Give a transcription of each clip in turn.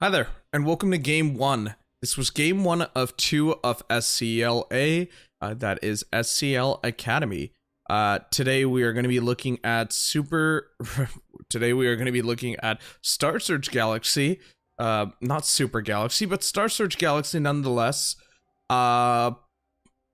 Hi there, and welcome to Game 1. This was Game 1 of 2 of SCLA, that is SCL Academy. Today we are going to be looking at today we are going to be looking at Star Search Galaxy. Not Super Galaxy, but Star Search Galaxy nonetheless. And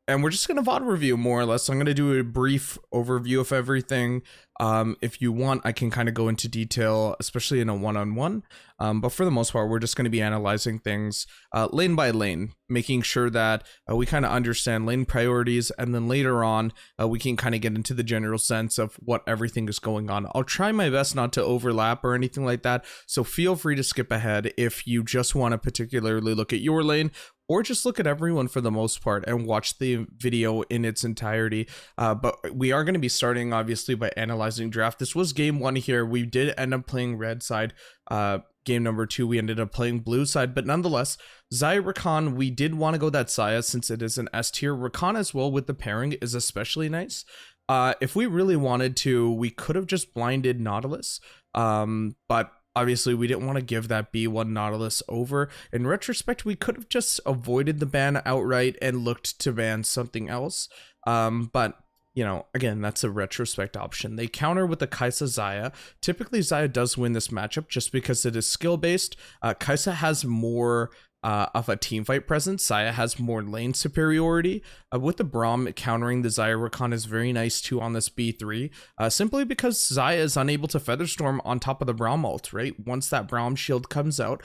we're just going to VOD review more or less. I'm going to do a brief overview of everything. If you want, I can kind of go into detail, especially in a one-on-one. But for the most part, we're just going to be analyzing things lane by lane, making sure that we kind of understand lane priorities. And then later on, we can kind of get into the general sense of what everything is going on. I'll try my best not to overlap or anything like that. So feel free to skip ahead if you just want to particularly look at your lane, or just look at everyone for the most part and watch the video in its entirety. But we are going to be starting, obviously, by analyzing draft. This was game 1 here. We did end up playing red side. Game number 2, we ended up playing blue side. But nonetheless, Xayah Rakan, we did want to go that Xayah since it is an S tier. Rakan as well with the pairing is especially nice. If we really wanted to, we could have just blinded Nautilus. But obviously, we didn't want to give that B1 Nautilus over. In retrospect, we could have just avoided the ban outright and looked to ban something else. But, you know, again, that's a retrospect option. They counter with the Kai'Sa Xayah. Typically, Xayah does win this matchup just because it is skill-based. Kai'Sa has more of a teamfight presence. Xayah has more lane superiority. With the Braum countering the Xayah Rakan is very nice too on this B3, simply because Xayah is unable to Featherstorm on top of the Braum ult, right? Once that Braum shield comes out,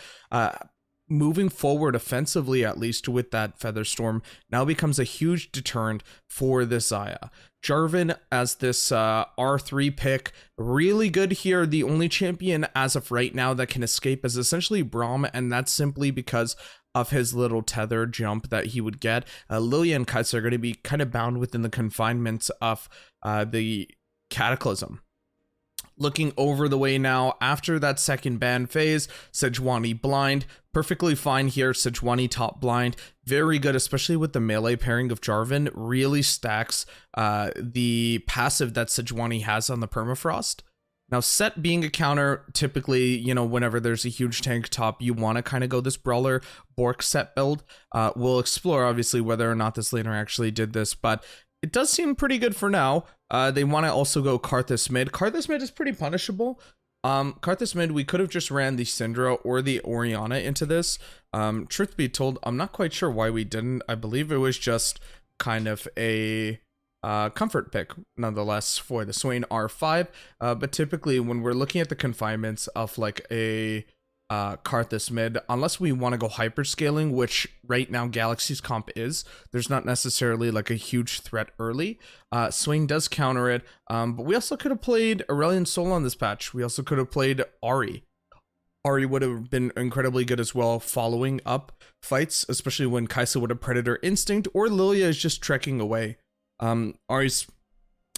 moving forward offensively, at least with that Featherstorm, now becomes a huge deterrent for this Xayah. Jarvan as this R3 pick, really good here. The only champion as of right now that can escape is essentially Braum, and that's simply because of his little tether jump that he would get. Lilia and Kai'Sa are going to be kind of bound within the confinements of the Cataclysm. Looking over the way now, after that second ban phase, Sejuani blind, perfectly fine here. Sejuani top blind, very good, especially with the melee pairing of Jarvan, really stacks the passive that Sejuani has on the permafrost. Now, Set being a counter, typically, you know, whenever there's a huge tank top, you want to kind of go this Brawler Bork Set build. We'll explore, obviously, whether or not this laner actually did this, but it does seem pretty good for now. They want to also go Karthus mid. Karthus mid is pretty punishable. Karthus mid, we could have just ran the Syndra or the Orianna into this. Truth be told, I'm not quite sure why we didn't. I believe it was just kind of a comfort pick, nonetheless, for the Swain R5. But typically, when we're looking at the confinements of like a Karthus mid, unless we want to go hyperscaling, which right now Galaxy's comp is, there's not necessarily like a huge threat early. Swain does counter it, but we also could have played Aurelion Sol on this patch. We also could have played Ahri. Ahri would have been incredibly good as well, following up fights, especially when Kai'Sa would have Predator Instinct, or Lilia is just trekking away. Ahri's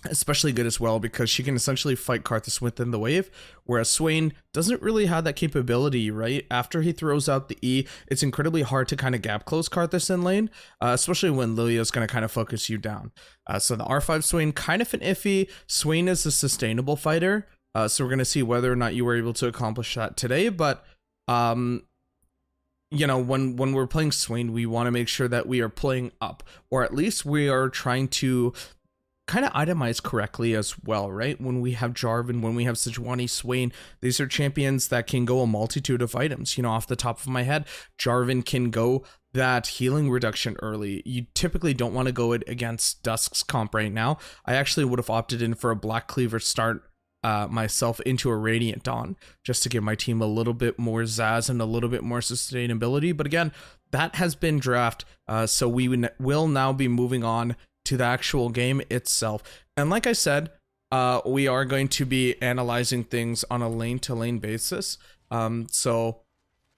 especially good as well because she can essentially fight Karthus within the wave, whereas Swain doesn't really have that capability, right? After he throws out the E, it's incredibly hard to kind of gap close Karthus in lane, especially when Lilia is going to kind of focus you down. So the R5 Swain, kind of an iffy. Swain is a sustainable fighter, so we're going to see whether or not you were able to accomplish that today, but you know, when we're playing Swain, we want to make sure that we are playing up, or at least we are trying to kind of itemize correctly as well, right? When we have Jarvan, when we have Sejuani, Swain, these are champions that can go a multitude of items. You know, off the top of my head, Jarvan can go that healing reduction early. You typically don't want to go it against Dusk's comp right now. I actually would have opted in for a Black Cleaver start myself into a Radiant Dawn, just to give my team a little bit more zazz and a little bit more sustainability. But again, that has been draft, so we will now be moving on to the actual game itself. And like I said, we are going to be analyzing things on a lane to lane basis. So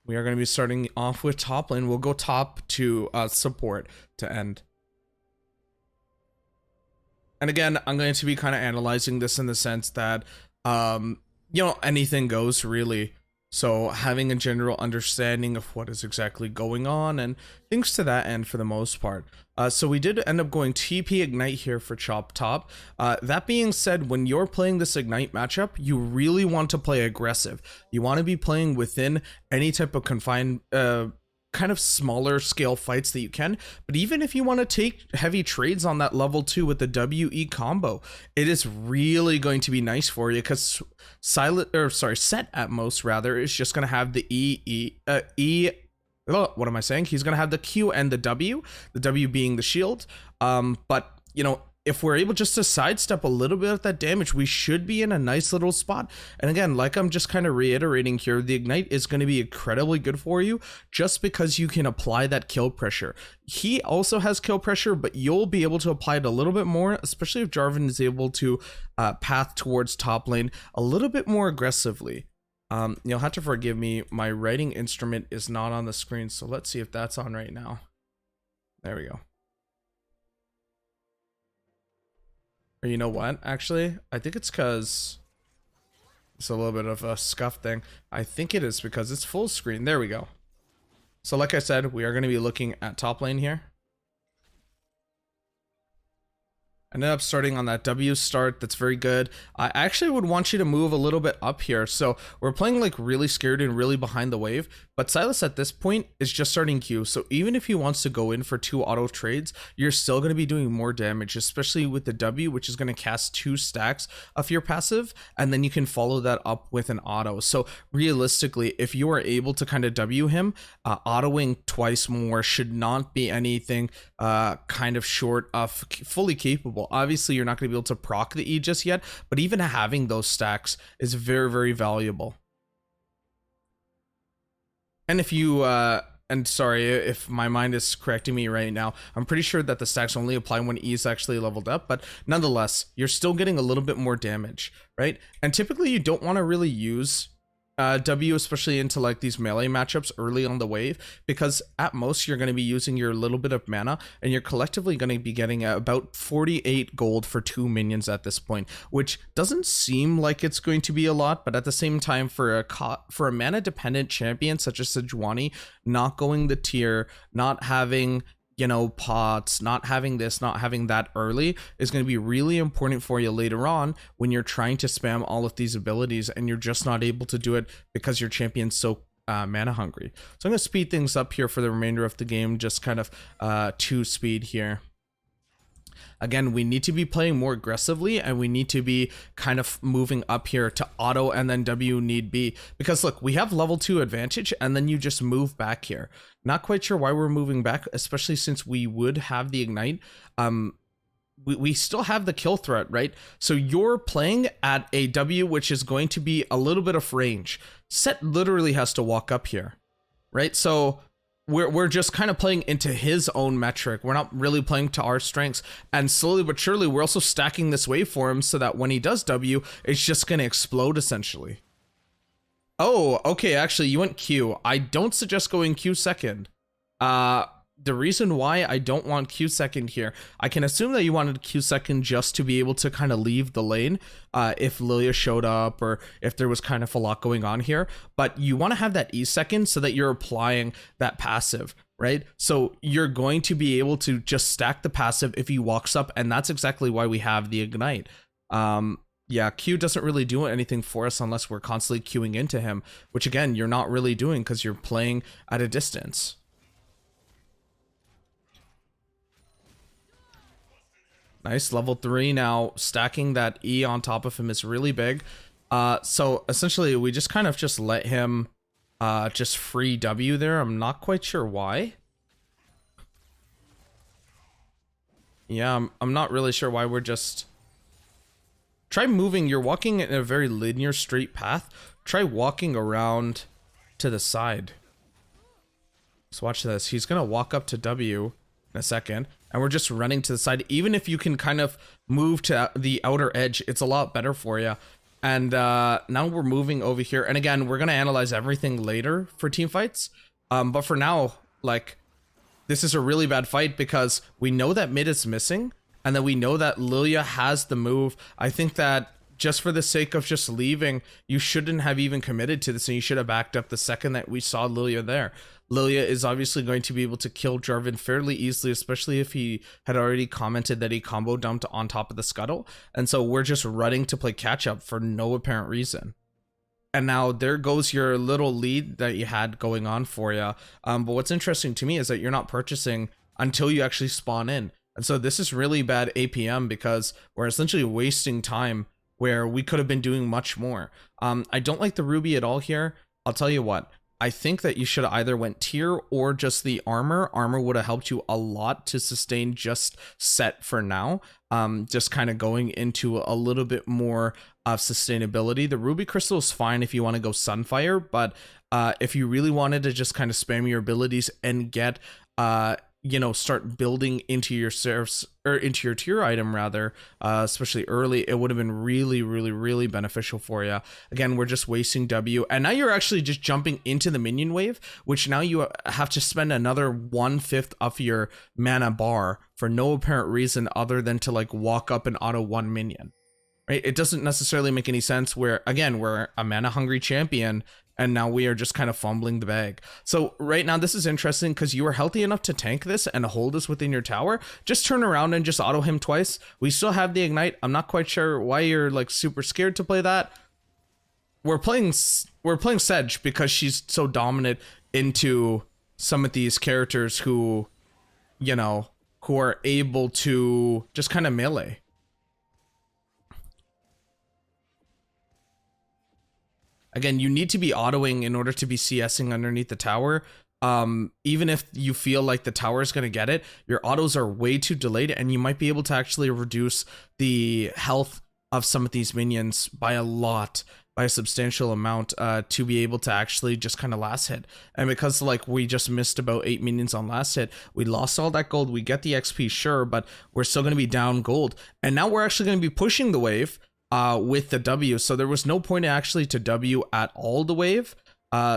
we are going to be starting off with top lane. We'll go top to support to end. And again, I'm going to be kind of analyzing this in the sense that, you know, anything goes really. So having a general understanding of what is exactly going on and things to that end for the most part. So we did end up going TP Ignite here for Chop Top. That being said, when you're playing this Ignite matchup, you really want to play aggressive. You want to be playing within any type of confined kind of smaller scale fights that you can, but even if you want to take heavy trades on that level 2 with the WE combo, it is really going to be nice for you because Set Atmos rather is just going to have the what am I saying? He's going to have the Q and the W being the shield. But you know, if we're able just to sidestep a little bit of that damage, we should be in a nice little spot. And again, like I'm just kind of reiterating here, the Ignite is going to be incredibly good for you just because you can apply that kill pressure. He also has kill pressure, but you'll be able to apply it a little bit more, especially if Jarvan is able to path towards top lane a little bit more aggressively. You'll have to forgive me, my writing instrument is not on the screen, so let's see if that's on right now. There we go. Or you know what, actually, I think it's because it's a little bit of a scuff thing. I think it is because it's full screen. There we go. So like I said, we are going to be looking at top lane here. Ended up starting on that W start. That's very good. I actually would want you to move a little bit up here. So we're playing like really scared and really behind the wave, but Silas at this point is just starting Q. So even if he wants to go in for 2 auto trades, you're still going to be doing more damage, especially with the W, which is going to cast 2 stacks of your passive, and then you can follow that up with an auto. So realistically, if you are able to kind of W him, autoing twice more should not be anything kind of short of fully capable. Obviously, you're not going to be able to proc the E just yet, but even having those stacks is very, very valuable. And if you, and sorry if my mind is correcting me right now, I'm pretty sure that the stacks only apply when E is actually leveled up, but nonetheless, you're still getting a little bit more damage, right? And typically you don't want to really use W, especially into like these melee matchups early on the wave, because at most you're going to be using your little bit of mana and you're collectively going to be getting about 48 gold for 2 minions at this point, which doesn't seem like it's going to be a lot, but at the same time, for a mana dependent champion such as Sejuani, not going the tier, not having, you know, pots, not having this, not having that early is going to be really important for you later on when you're trying to spam all of these abilities and you're just not able to do it because your champion's so mana hungry. So I'm going to speed things up here for the remainder of the game, just kind of 2 speed here. Again, we need to be playing more aggressively and we need to be kind of moving up here to auto and then W need be, because look, we have level 2 advantage and then you just move back here. Not quite sure why we're moving back, especially since we would have the Ignite. We still have the kill threat, right? So you're playing at a W, which is going to be a little bit of range. Set literally has to walk up here, right? So we're just kind of playing into his own metric. We're not really playing to our strengths. And slowly but surely, we're also stacking this wave for him so that when he does W, it's just going to explode essentially. Oh, okay, actually, you went Q. I don't suggest going Q second. The reason why I don't want Q second here, I can assume that you wanted Q second just to be able to kind of leave the lane if Lilia showed up or if there was kind of a lot going on here, but you want to have that E second so that you're applying that passive, right? So you're going to be able to just stack the passive if he walks up, and that's exactly why we have the Ignite. Yeah, Q doesn't really do anything for us unless we're constantly queuing into him, which again, you're not really doing because you're playing at a distance. Nice, level 3 now. Stacking that E on top of him is really big. So essentially, we just kind of just let him just free W there. I'm not quite sure why. Yeah, I'm not really sure why we're just... Try moving. You're walking in a very linear, straight path. Try walking around to the side. So watch this. He's going to walk up to W in a second. And we're just running to the side. Even if you can kind of move to the outer edge, it's a lot better for you. And now we're moving over here. And again, we're going to analyze everything later for team fights. But for now, like, this is a really bad fight because we know that mid is missing. And then we know that Lilia has the move. I think that just for the sake of just leaving, you shouldn't have even committed to this, and you should have backed up the second that we saw Lilia there. Lilia is obviously going to be able to kill Jarvan fairly easily, especially if he had already commented that he combo dumped on top of the scuttle. And so we're just running to play catch up for no apparent reason. And now there goes your little lead that you had going on for you. But what's interesting to me is that you're not purchasing until you actually spawn in. And so this is really bad APM because we're essentially wasting time where we could have been doing much more. I don't like the Ruby at all here. I'll tell you what. I think that you should have either went tier or just the armor. Armor would have helped you a lot to sustain just set for now. Just kind of going into a little bit more of sustainability. The Ruby Crystal is fine if you want to go Sunfire, but if you really wanted to just kind of spam your abilities and get start building into your serfs or into your tier item rather, especially early, it would have been really, really, really beneficial for you. Again, we're just wasting W, and now you're actually just jumping into the minion wave, which now you have to spend another 1/5 of your mana bar for no apparent reason other than to like walk up and auto one minion. Right? It doesn't necessarily make any sense where, again, we're a mana hungry champion and now we are just kind of fumbling the bag. So right now this is interesting because you are healthy enough to tank this and hold this within your tower. Just turn around and just auto him twice. We still have the ignite. I'm not quite sure why you're like super scared to play that. We're playing Sedge because she's so dominant into some of these characters who are able to just kind of melee. Again, you need to be autoing in order to be CSing underneath the tower. Even if you feel like the tower is going to get it, your autos are way too delayed, and you might be able to actually reduce the health of some of these minions by a substantial amount, to be able to actually just kind of last hit. And because like we just missed about 8 minions on last hit, we lost all that gold. We get the XP, sure, but we're still going to be down gold. And now we're actually going to be pushing the wave with the W, so there was no point actually to W at all the wave.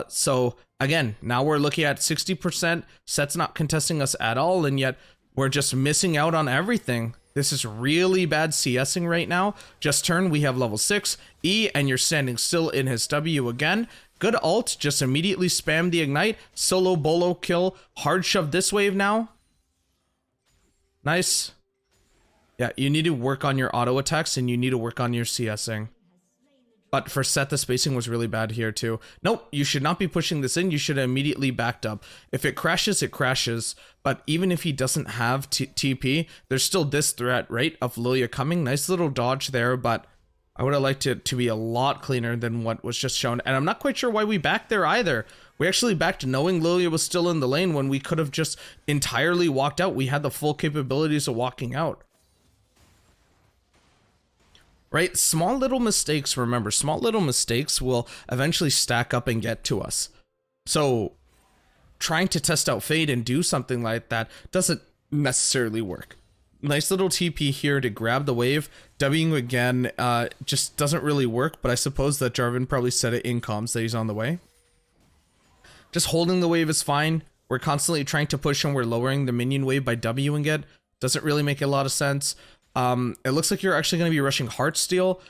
So again, now we're looking at 60%. Set's not contesting us at all, and yet we're just missing out on everything. This is really bad CSing right now. Just turn, we have level 6 E, and you're standing still in his W again. Good ult, just immediately spam the ignite. Solo bolo kill, hard shove this wave now. Nice. Yeah, you need to work on your auto attacks and you need to work on your CSing. But for Set, the spacing was really bad here too. Nope, you should not be pushing this in. You should have immediately backed up. If it crashes, it crashes. But even if he doesn't have TP, there's still this threat, right, of Lilia coming. Nice little dodge there, but I would have liked it to be a lot cleaner than what was just shown. And I'm not quite sure why we backed there either. We actually backed knowing Lilia was still in the lane when we could have just entirely walked out. We had the full capabilities of walking out. Right? Small little mistakes, remember, small little mistakes will eventually stack up and get to us. So trying to test out Fade and do something like that doesn't necessarily work. Nice little TP here to grab the wave. Wing again just doesn't really work, but I suppose that Jarvan probably said it in comms that he's on the way. Just holding the wave is fine. We're constantly trying to push and we're lowering the minion wave by Wing it. Doesn't really make a lot of sense. It looks like you're actually going to be rushing Heartsteel.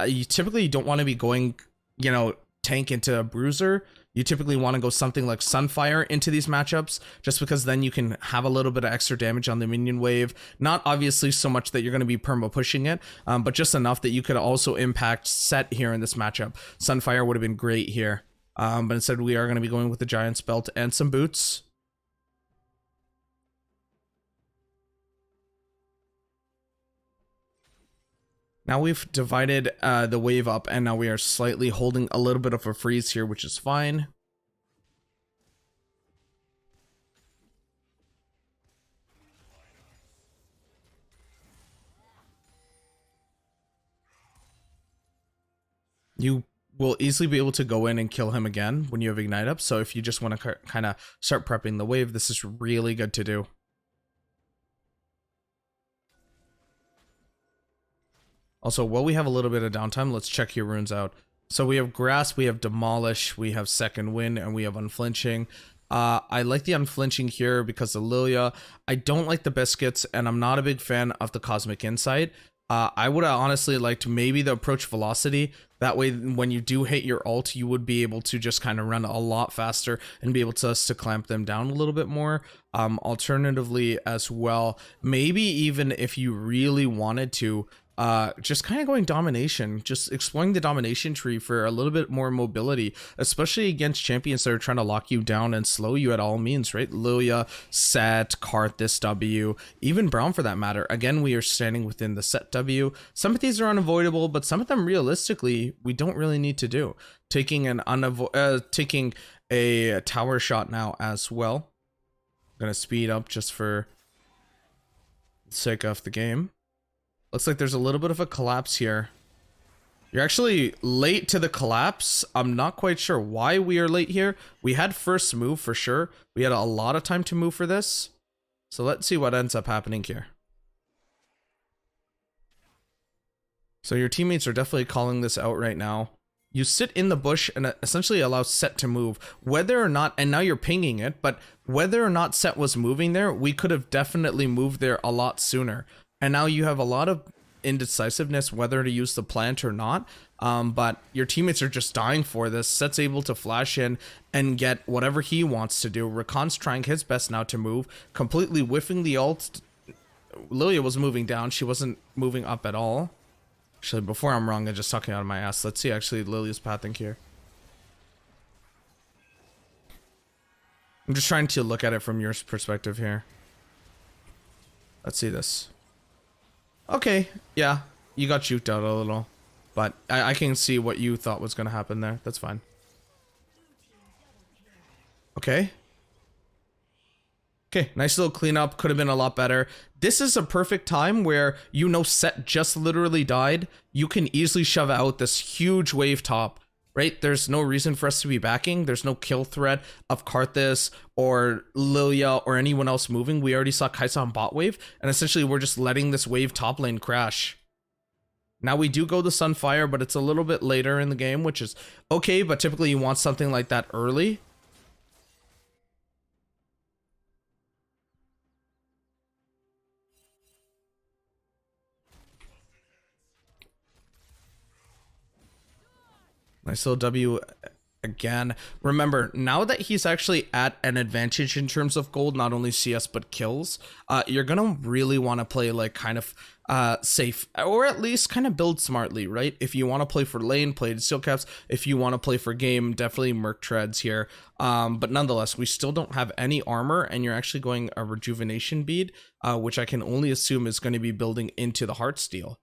You typically don't want to be going, tank into a Bruiser. You typically want to go something like Sunfire into these matchups, just because then you can have a little bit of extra damage on the minion wave. Not obviously so much that you're going to be perma pushing it, but just enough that you could also impact Set here in this matchup. Sunfire would have been great here. But instead we are going to be going with the Giant's Belt and some boots. Now we've divided the wave up, and now we are slightly holding a little bit of a freeze here, which is fine. You will easily be able to go in and kill him again when you have Ignite up, so if you just want to kind of start prepping the wave, this is really good to do. Also, while we have a little bit of downtime, let's check your runes out. So we have Grasp, we have Demolish, we have Second Wind, and we have Unflinching. I like the Unflinching here because of Lilia. I don't like the Biscuits, and I'm not a big fan of the Cosmic Insight. I would have honestly liked maybe the approach velocity. That way, when you do hit your ult, you would be able to just kind of run a lot faster and be able to clamp them down a little bit more. Alternatively as well, maybe even if you really wanted to, just kind of going domination, just exploring the domination tree for a little bit more mobility, especially against champions that are trying to lock you down and slow you at all means, right? Lilia, Set, Karthus W, even Brown for that matter. Again, we are standing within the Set W. Some of these are unavoidable, but some of them realistically we don't really need to do. Taking taking a tower shot now as well. I'm gonna speed up just for the sake of the game. Looks like there's a little bit of a collapse here. You're actually late to the collapse. I'm not quite sure why we are late here. We had first move for sure. We had a lot of time to move for this. So let's see what ends up happening here. So your teammates are definitely calling this out right now. You sit in the bush and essentially allow Set to move. Whether or not, and now you're pinging it, but whether or not Set was moving there, we could have definitely moved there a lot sooner. And now you have a lot of indecisiveness whether to use the plant or not. But your teammates are just dying for this. Set's able to flash in and get whatever he wants to do. Rakan's trying his best now to move, completely whiffing the ult. Lilia was moving down. She wasn't moving up at all. Actually, before I'm wrong, I'm just talking out of my ass. Let's see actually Lilia's pathing here. I'm just trying to look at it from your perspective here. Let's see this. Okay, yeah, you got juked out a little, but I can see what you thought was going to happen there. That's fine. Okay. Okay, nice little cleanup. Could have been a lot better. This is a perfect time where, you know, Set just literally died. You can easily shove out this huge wave top, right? There's no reason for us to be backing. There's no kill threat of Karthus or Lilia or anyone else moving. We already saw Kai'Sa on bot wave, and essentially we're just letting this wave top lane crash. Now we do go to Sunfire, but it's a little bit later in the game, which is okay, but typically you want something like that early. Nice little W again. Remember, now that he's actually at an advantage in terms of gold, not only CS but kills, you're gonna really want to play like kind of safe, or at least kind of build smartly, right? If you want to play for lane, play the steel caps. If you want to play for game, definitely Merc treads here. But nonetheless, we still don't have any armor, and you're actually going a rejuvenation bead, which I can only assume is going to be building into the Heartsteel.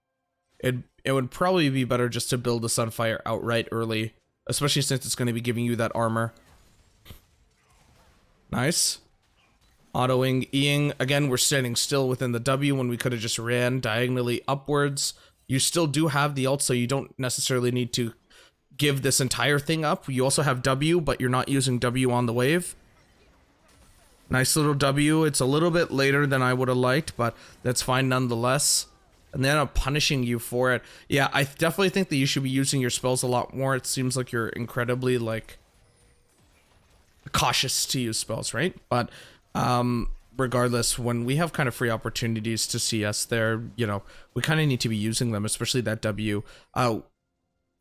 It would probably be better just to build the Sunfire outright early, especially since it's going to be giving you that armor. Nice. Autoing, Eing. Again, we're standing still within the W when we could have just ran diagonally upwards. You still do have the ult, so you don't necessarily need to give this entire thing up. You also have W, but you're not using W on the wave. Nice little W. It's a little bit later than I would have liked, but that's fine nonetheless. And then I'm punishing you for it. Yeah, I definitely think that you should be using your spells a lot more. It seems like you're incredibly, like, cautious to use spells, right? But regardless, when we have kind of free opportunities to CS there, you know, we kind of need to be using them, especially that W.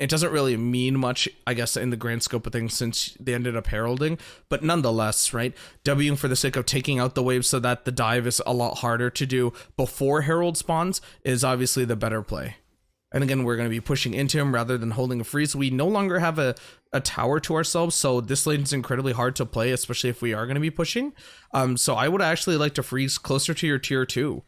It doesn't really mean much, I guess, in the grand scope of things since they ended up heralding, but nonetheless, right? Wing for the sake of taking out the wave so that the dive is a lot harder to do before Herald spawns is obviously the better play. And again, we're going to be pushing into him rather than holding a freeze. We no longer have a tower to ourselves, so this lane is incredibly hard to play, especially if we are going to be pushing. So I would actually like to freeze closer to your tier 2.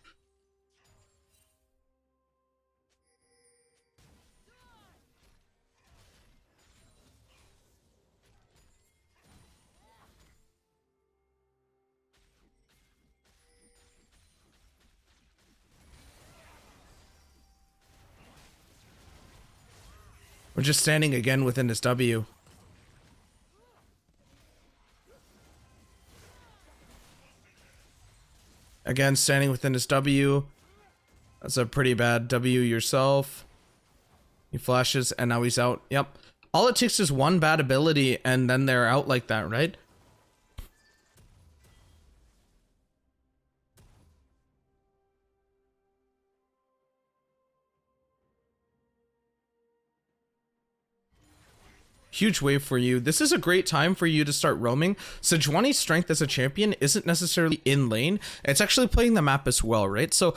We're just standing again within this W. Again, standing within this W. That's a pretty bad W yourself. He flashes and now he's out. Yep. All it takes is one bad ability and then they're out like that, right? huge wave for you. This is a great time for you to start roaming. Sejuani's strength as a champion isn't necessarily in lane. It's actually playing the map as well, right? So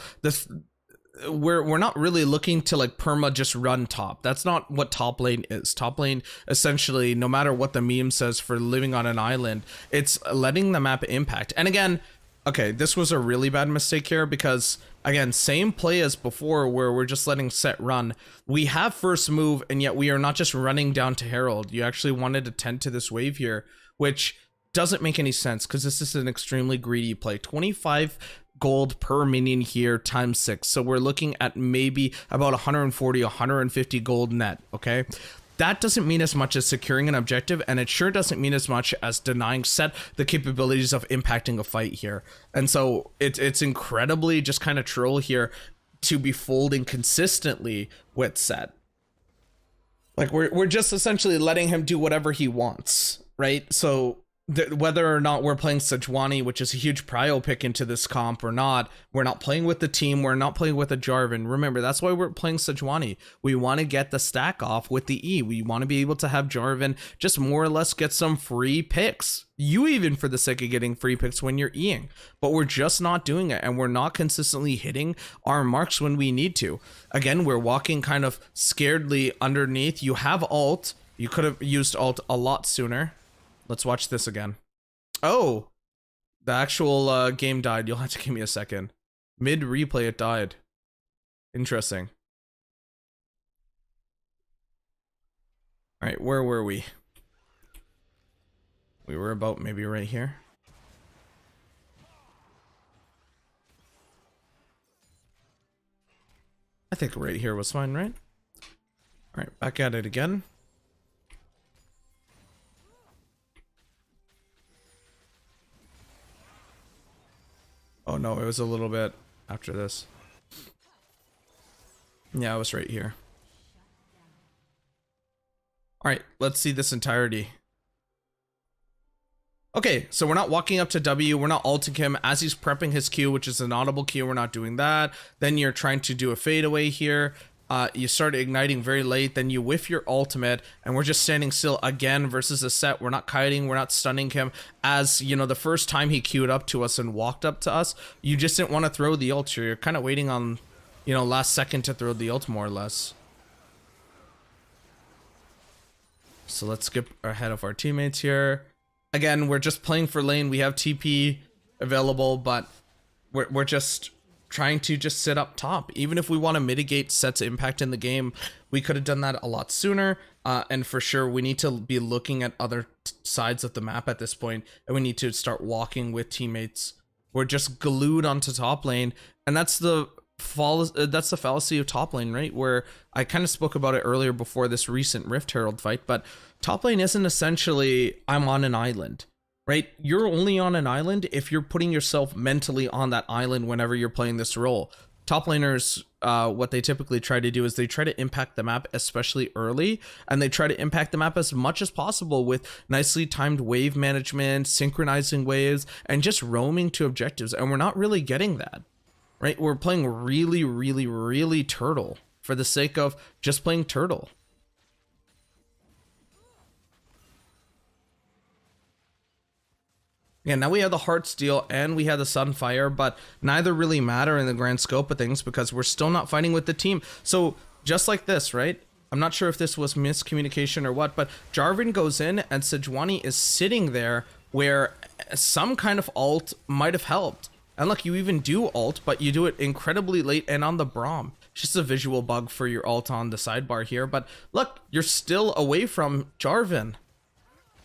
we're not really looking to like perma just run top. That's not what top lane is. Top lane, essentially, no matter what the meme says for living on an island, it's letting the map impact. And again, okay, this was a really bad mistake here because, again, same play as before where we're just letting set run. We have first move, and yet we are not just running down to Herald. You actually wanted to tend to this wave here, which doesn't make any sense because this is an extremely greedy play. 25 gold per minion here times 6. So we're looking at maybe about 140, 150 gold net, okay? That doesn't mean as much as securing an objective, and it sure doesn't mean as much as denying set the capabilities of impacting a fight here. And so it's incredibly just kind of troll here to be folding consistently with set. Like we're just essentially letting him do whatever he wants, right? So whether or not we're playing Sejuani, which is a huge prio pick into this comp or not, we're not playing with the team, we're not playing with a Jarvan. Remember, that's why we're playing Sejuani. We want to get the stack off with the E. We want to be able to have Jarvan just more or less get some free picks. You even for the sake of getting free picks when you're Eing. But we're just not doing it, and we're not consistently hitting our marks when we need to. Again, we're walking kind of scaredly underneath. You have ult. You could have used ult a lot sooner. Let's watch this again. Oh, the actual game died. You'll have to give me a second. Mid replay, it died. Interesting. All right, where were we? We were about maybe right here. I think right here was fine, right? All right, back at it again. Oh no, it was a little bit after this. Yeah, it was right here. All right, let's see this entirety. Okay, so we're not walking up to W, we're not ulting him as he's prepping his Q, which is an audible Q, we're not doing that. Then you're trying to do a fadeaway here. You start igniting very late, then you whiff your ultimate, and we're just standing still again versus a set. We're not kiting, we're not stunning him. As, you know, the first time he queued up to us and walked up to us, you just didn't want to throw the ult. You're kind of waiting on, you know, last second to throw the ult more or less. So let's skip ahead of our teammates here. Again, we're just playing for lane. We have TP available, but we're just trying to just sit up top. Even if we want to mitigate set's impact in the game, we could have done that a lot sooner. And for sure, we need to be looking at other sides of the map at this point, and we need to start walking with teammates. We're just glued onto top lane, and that's the fallacy of top lane, right? Where I kind of spoke about it earlier before this recent Rift Herald fight, but top lane isn't essentially I'm on an island. Right? You're only on an island if you're putting yourself mentally on that island whenever you're playing this role. Top laners, what they typically try to do is they try to impact the map, especially early, and they try to impact the map as much as possible with nicely timed wave management, synchronizing waves, and just roaming to objectives. And we're not really getting that, right? We're playing really, really, really turtle for the sake of just playing turtle. Yeah, now we have the Heartsteel and we have the Sunfire, but neither really matter in the grand scope of things because we're still not fighting with the team. So just like this, right? I'm not sure if this was miscommunication or what, but Jarvan goes in and Sejuani is sitting there where some kind of ult might have helped. And look, you even do ult, but you do it incredibly late and on the Braum. It's just a visual bug for your ult on the sidebar here, but look, you're still away from Jarvan.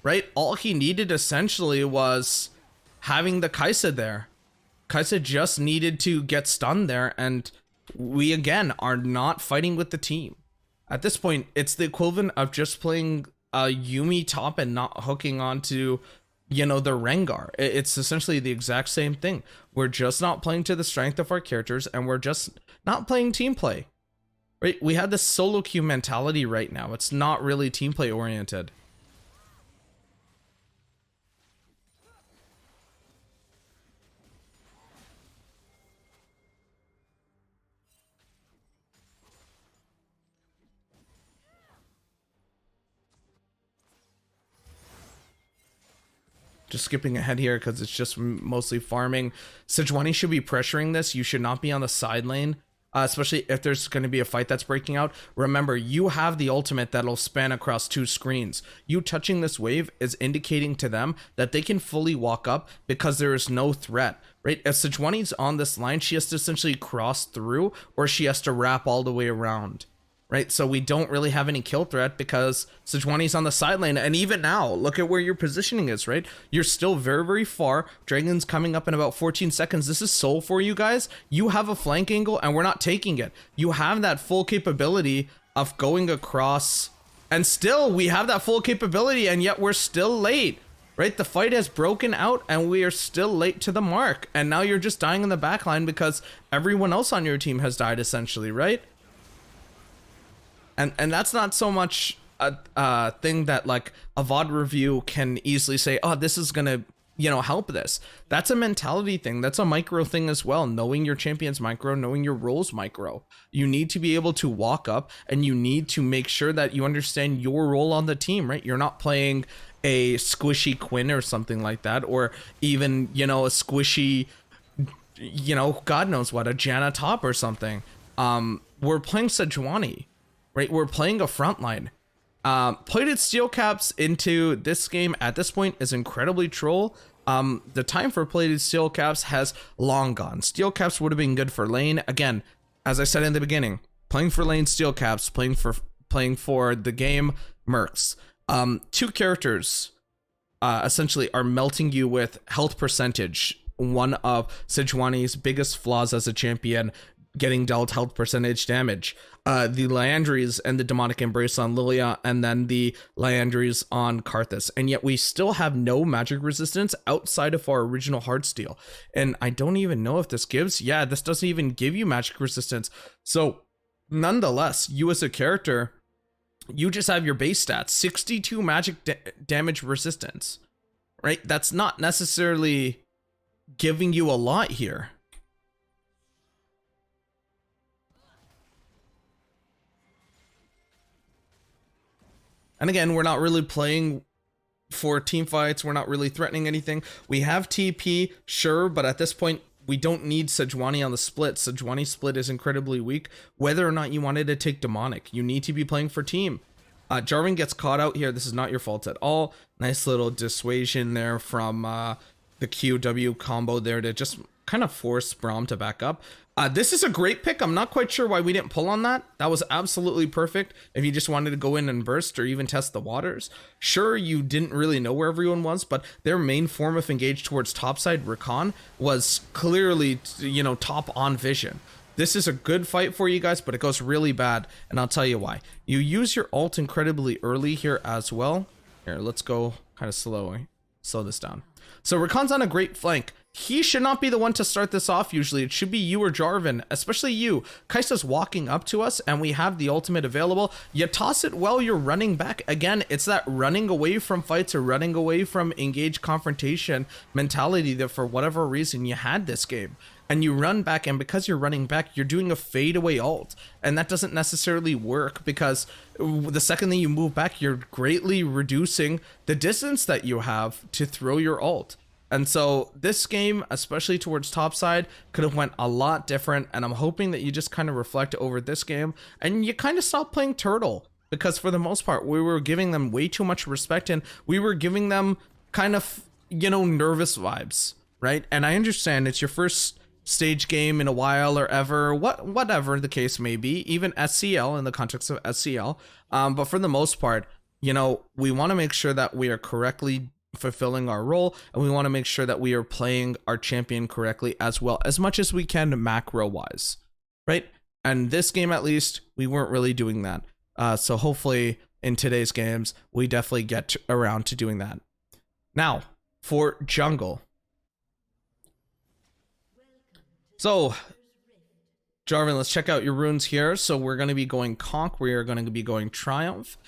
Right? All he needed essentially was having the Kai'Sa there. Kai'Sa just needed to get stunned there, and we again are not fighting with the team. At this point, it's the equivalent of just playing a Yuumi top and not hooking onto, you know, the Rengar. It's essentially the exact same thing. We're just not playing to the strength of our characters, and we're just not playing team play. Right? We have this solo queue mentality right now. It's not really team play oriented. just skipping ahead here because it's just mostly farming. Sejuani should be pressuring this. You should not be on the side lane, especially if there's going to be a fight that's breaking out. Remember, you have the ultimate that'll span across 2 screens. You touching this wave is indicating to them that they can fully walk up because there is no threat, right? If Sejuani's on this line, she has to essentially cross through, or she has to wrap all the way around, right? So we don't really have any kill threat because Sejuani's on the side lane. And even now, look at where your positioning is, right? You're still very, very far. Dragon's coming up in about 14 seconds. This is Soul for you guys. You have a flank angle and we're not taking it. You have that full capability of going across, and still we have that full capability, and yet we're still late, right? The fight has broken out and we are still late to the mark. And now you're just dying in the backline because everyone else on your team has died essentially, right? And that's not so much a thing that like a VOD review can easily say, oh, this is gonna, you know, help this. That's a mentality thing. That's a micro thing as well. Knowing your champion's micro, knowing your role's micro. You need to be able to walk up and you need to make sure that you understand your role on the team, right? You're not playing a squishy Quinn or something like that, or even, you know, a squishy, you know, God knows what, a Janna top or something. We're playing Sejuani. Right, we're playing a frontline. Plated steel caps into this game at this point is incredibly troll. The time for plated steel caps has long gone. Steel caps would have been good for lane. Again, as I said in the beginning, playing for lane steel caps, playing for the game mercs. 2 characters essentially are melting you with health percentage. One of Sejuani's biggest flaws as a champion, getting dealt health percentage damage. The Liandry's and the Demonic Embrace on Lilia, and then the Liandry's on Karthus. And yet we still have no magic resistance outside of our original Heartsteel. And I don't even know if this gives, yeah, this doesn't even give you magic resistance. So nonetheless, you as a character, you just have your base stats, 62 magic damage resistance, right? That's not necessarily giving you a lot here. And again, we're not really playing for team fights. We're not really threatening anything. We have TP, sure, but at this point, we don't need Sejuani on the split. Sejuani split is incredibly weak. Whether or not you wanted to take Demonic, you need to be playing for team. Jarvan gets caught out here. This is not your fault at all. Nice little dissuasion there from the QW combo there to just kind of force Braum to back up. This is a great pick. I'm not quite sure why we didn't pull on that. That was absolutely perfect if you just wanted to go in and burst or even test the waters. Sure, you didn't really know where everyone was, but their main form of engage towards topside Rakan was clearly, you know, top on vision. This is a good fight for you guys, but it goes really bad, and I'll tell you why. You use your ult incredibly early here as well. Here, let's go kind of slow this down. So Rakan's on a great flank. He should not be the one to start this off usually. It should be you or Jarvan, especially you. Kai'Sa's walking up to us and we have the ultimate available. You toss it while you're running back. Again, it's that running away from fights or running away from engaged confrontation mentality that for whatever reason you had this game. And you run back, and because you're running back, you're doing a fadeaway ult. And that doesn't necessarily work because the second that you move back, you're greatly reducing the distance that you have to throw your ult. And so this game, especially towards topside, could have went a lot different. And I'm hoping that you just kind of reflect over this game and you kind of stop playing turtle, because for the most part, we were giving them way too much respect and we were giving them kind of, you know, nervous vibes, right? And I understand it's your first stage game in a while or ever, whatever the case may be, even SCL in the context of SCL. But for the most part, you know, we want to make sure that we are correctly fulfilling our role, and we want to make sure that we are playing our champion correctly as well, as much as we can macro wise, right? And this game, at least, we weren't really doing that. So hopefully in today's games, we definitely get around to doing that. Now for jungle. So Jarvan, let's check out your runes here. So we're going to be going Conk. We are going to be going Triumph.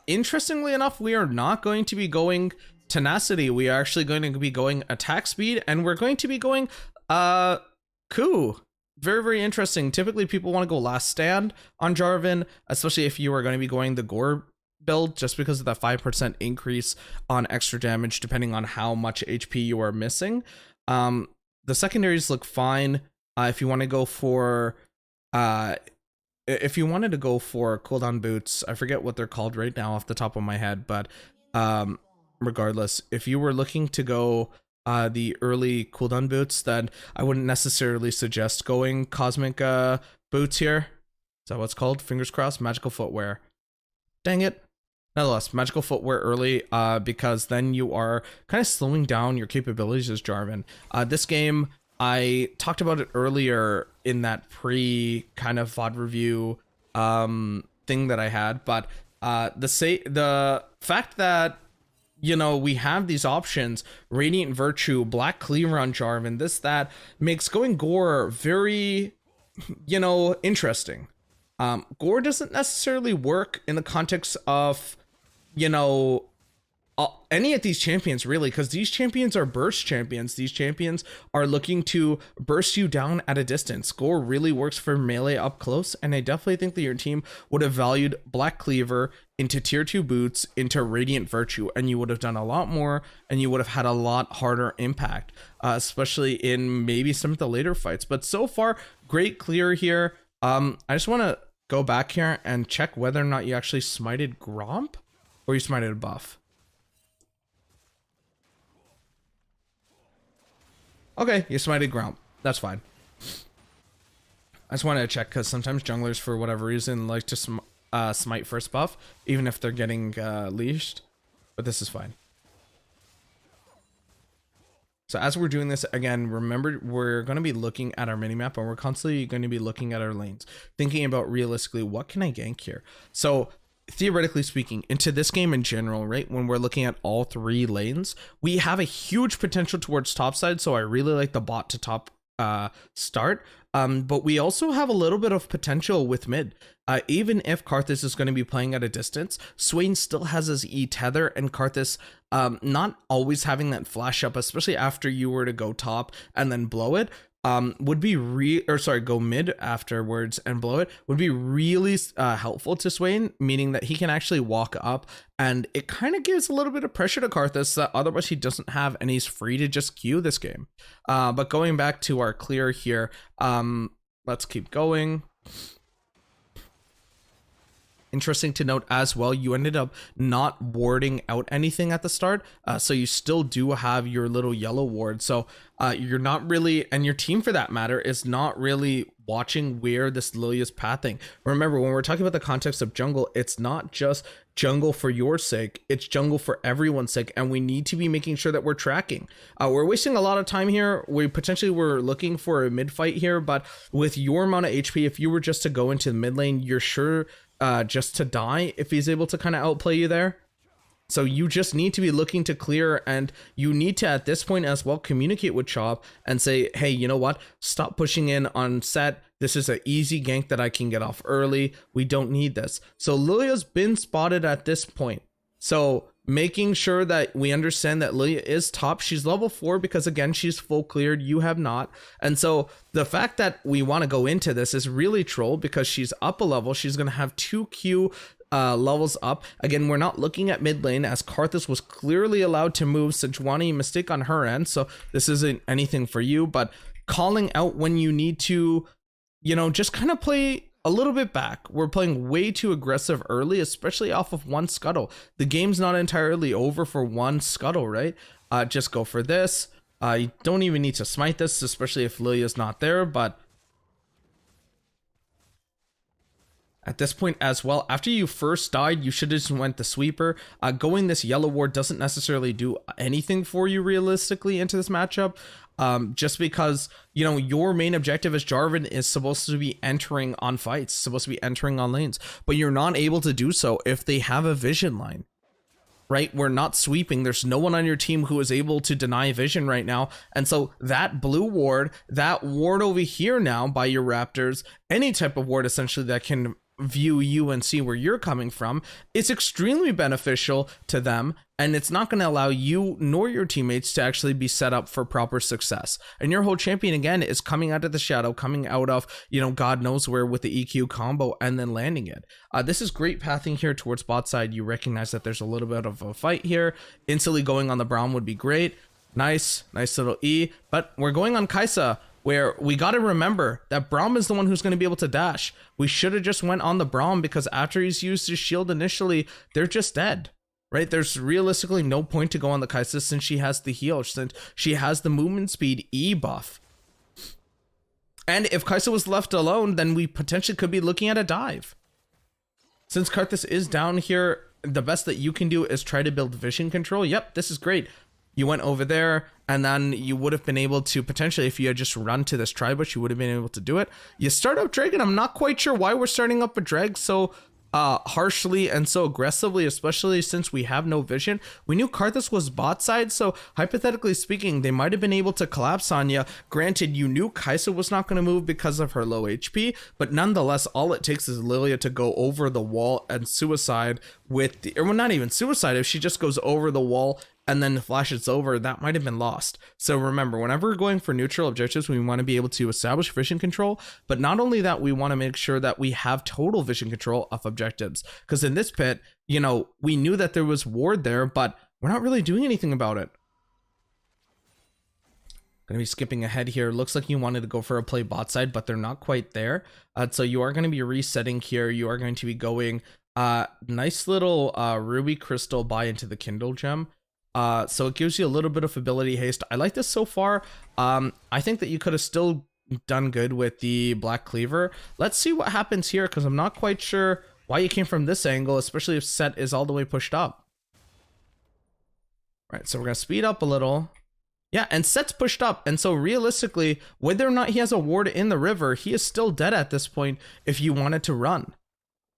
Interestingly enough, we are not going to be going Tenacity. We are actually going to be going Attack Speed, and we're going to be going Coup. Very, very interesting. Typically, people want to go Last Stand on Jarvan, especially if you are going to be going the Gore build just because of that 5% increase on extra damage depending on how much HP you are missing. The secondaries look fine. If you want to go for if you wanted to go for cooldown boots, I forget what they're called right now off the top of my head, but regardless, if you were looking to go the early cooldown boots, then I wouldn't necessarily suggest going cosmic boots here. Is that what's called? Fingers crossed. Magical footwear. Dang it. Nonetheless, magical footwear early, because then you are kind of slowing down your capabilities as Jarvan. This game, I talked about it earlier in that pre kind of VOD review thing that I had, but the fact that, you know, we have these options, Radiant Virtue, Black Cleaver on Jarvan, this, that, makes going Gore very, you know, interesting. Gore doesn't necessarily work in the context of, you know, any of these champions really, because these champions are burst champions. These champions are looking to burst you down at a distance. Gore really works for melee up close, and I definitely think that your team would have valued Black Cleaver into tier 2 boots, into Radiant Virtue, and you would have done a lot more, and you would have had a lot harder impact, especially in maybe some of the later fights. But so far, great clear here. I just want to go back here and check whether or not you actually smited Gromp or you smited a buff. Okay, you smited Gromp. That's fine. I just wanted to check because sometimes junglers, for whatever reason, like to smite first buff, even if they're getting leashed. But this is fine. So as we're doing this, again, remember, we're going to be looking at our minimap, and we're constantly going to be looking at our lanes, thinking about realistically, what can I gank here? So theoretically speaking, into this game in general, right, when we're looking at all 3 lanes, we have a huge potential towards top side, so I really like the bot to top start, but we also have a little bit of potential with mid. Even if Karthus is going to be playing at a distance, Swain still has his E-tether, and Karthus not always having that flash up, especially after you were to go top and then blow it, would be go mid afterwards and blow it, would be really helpful to Swain, meaning that he can actually walk up, and it kind of gives a little bit of pressure to Karthus that otherwise he doesn't have, and he's free to just queue this game. But going back to our clear here, let's keep going. Interesting to note as well, you ended up not warding out anything at the start, so you still do have your little yellow ward, so you're not really, and your team for that matter, is not really watching where this Lilia is pathing. Remember, when we're talking about the context of jungle, it's not just jungle for your sake, it's jungle for everyone's sake, and we need to be making sure that we're tracking. We're wasting a lot of time here. We potentially were looking for a mid fight here, but with your amount of HP, if you were just to go into the mid lane, you're sure just to die if he's able to kind of outplay you there. So you just need to be looking to clear, and you need to at this point as well communicate with Chop and say, hey, you know what, stop pushing in on set. This is an easy gank that I can get off early. We don't need this. So Lilia's been spotted at this point, so making sure that we understand that Lilia is top. She's level 4 because, again, she's full cleared. You have not. And so the fact that we want to go into this is really troll because she's up a level. She's going to have 2 Q levels up. Again, we're not looking at mid lane as Karthus was clearly allowed to move. Sejuani, mistake on her end. So this isn't anything for you, but calling out when you need to, you know, just kind of play a little bit back. We're playing way too aggressive early, especially off of 1 scuttle. The game's not entirely over for 1 scuttle, right? Just go for this. You don't even need to smite this, especially if Lilia's not there, but at this point as well, after you first died, you should have just went the sweeper. Going this yellow ward doesn't necessarily do anything for you realistically into this matchup. Just because, you know, your main objective as Jarvan is supposed to be entering on fights, supposed to be entering on lanes, but you're not able to do so if they have a vision line, right? We're not sweeping. There's no one on your team who is able to deny vision right now. And so that blue ward, that ward over here now by your Raptors, any type of ward essentially that can view you and see where you're coming from, it's extremely beneficial to them, and it's not going to allow you nor your teammates to actually be set up for proper success. And your whole champion, again, is coming out of the shadow, coming out of, you know, God knows where with the EQ combo, and then landing it. This is great pathing here towards bot side. You recognize that there's a little bit of a fight here. Instantly going on the Braum would be great. Nice little E, but we're going on Kai'Sa, where we got to remember that Braum is the one who's going to be able to dash. We should have just went on the Braum, because after he's used his shield initially, they're just dead, right? There's realistically no point to go on the Kai'Sa since she has the heal, since she has the movement speed E buff. And if Kai'Sa was left alone, then we potentially could be looking at a dive. Since Karthus is down here, the best that you can do is try to build vision control. Yep, this is great. You went over there, and then you would have been able to potentially, if you had just run to this tri-bush, you would have been able to do it. You start up Dragon. I'm not quite sure why we're starting up a Drag so harshly and so aggressively, especially since we have no vision. We knew Karthus was bot side, so hypothetically speaking, they might have been able to collapse on you. Granted, you knew Kai'Sa was not going to move because of her low HP, but nonetheless, all it takes is Lilia to go over the wall and suicide with the, or well, not even suicide, if she just goes over the wall and then flashes over, that might have been lost. So remember, whenever we're going for neutral objectives, we want to be able to establish vision control, but not only that, we want to make sure that we have total vision control of objectives. Because in this pit, you know, we knew that there was ward there, but we're not really doing anything about it. Gonna be skipping ahead here. Looks like you wanted to go for a play bot side, but they're not quite there. So you are going to be resetting here. You are going to be going nice little ruby crystal buy into the Kindle gem. So it gives you a little bit of ability haste. I like this so far. I think that you could have still done good with the Black Cleaver. Let's see what happens here, because I'm not quite sure why you came from this angle, especially if Set is all the way pushed up. Right, so we're gonna speed up a little. Yeah, and Set's pushed up, and so realistically, whether or not he has a ward in the river, he is still dead at this point if you wanted to run.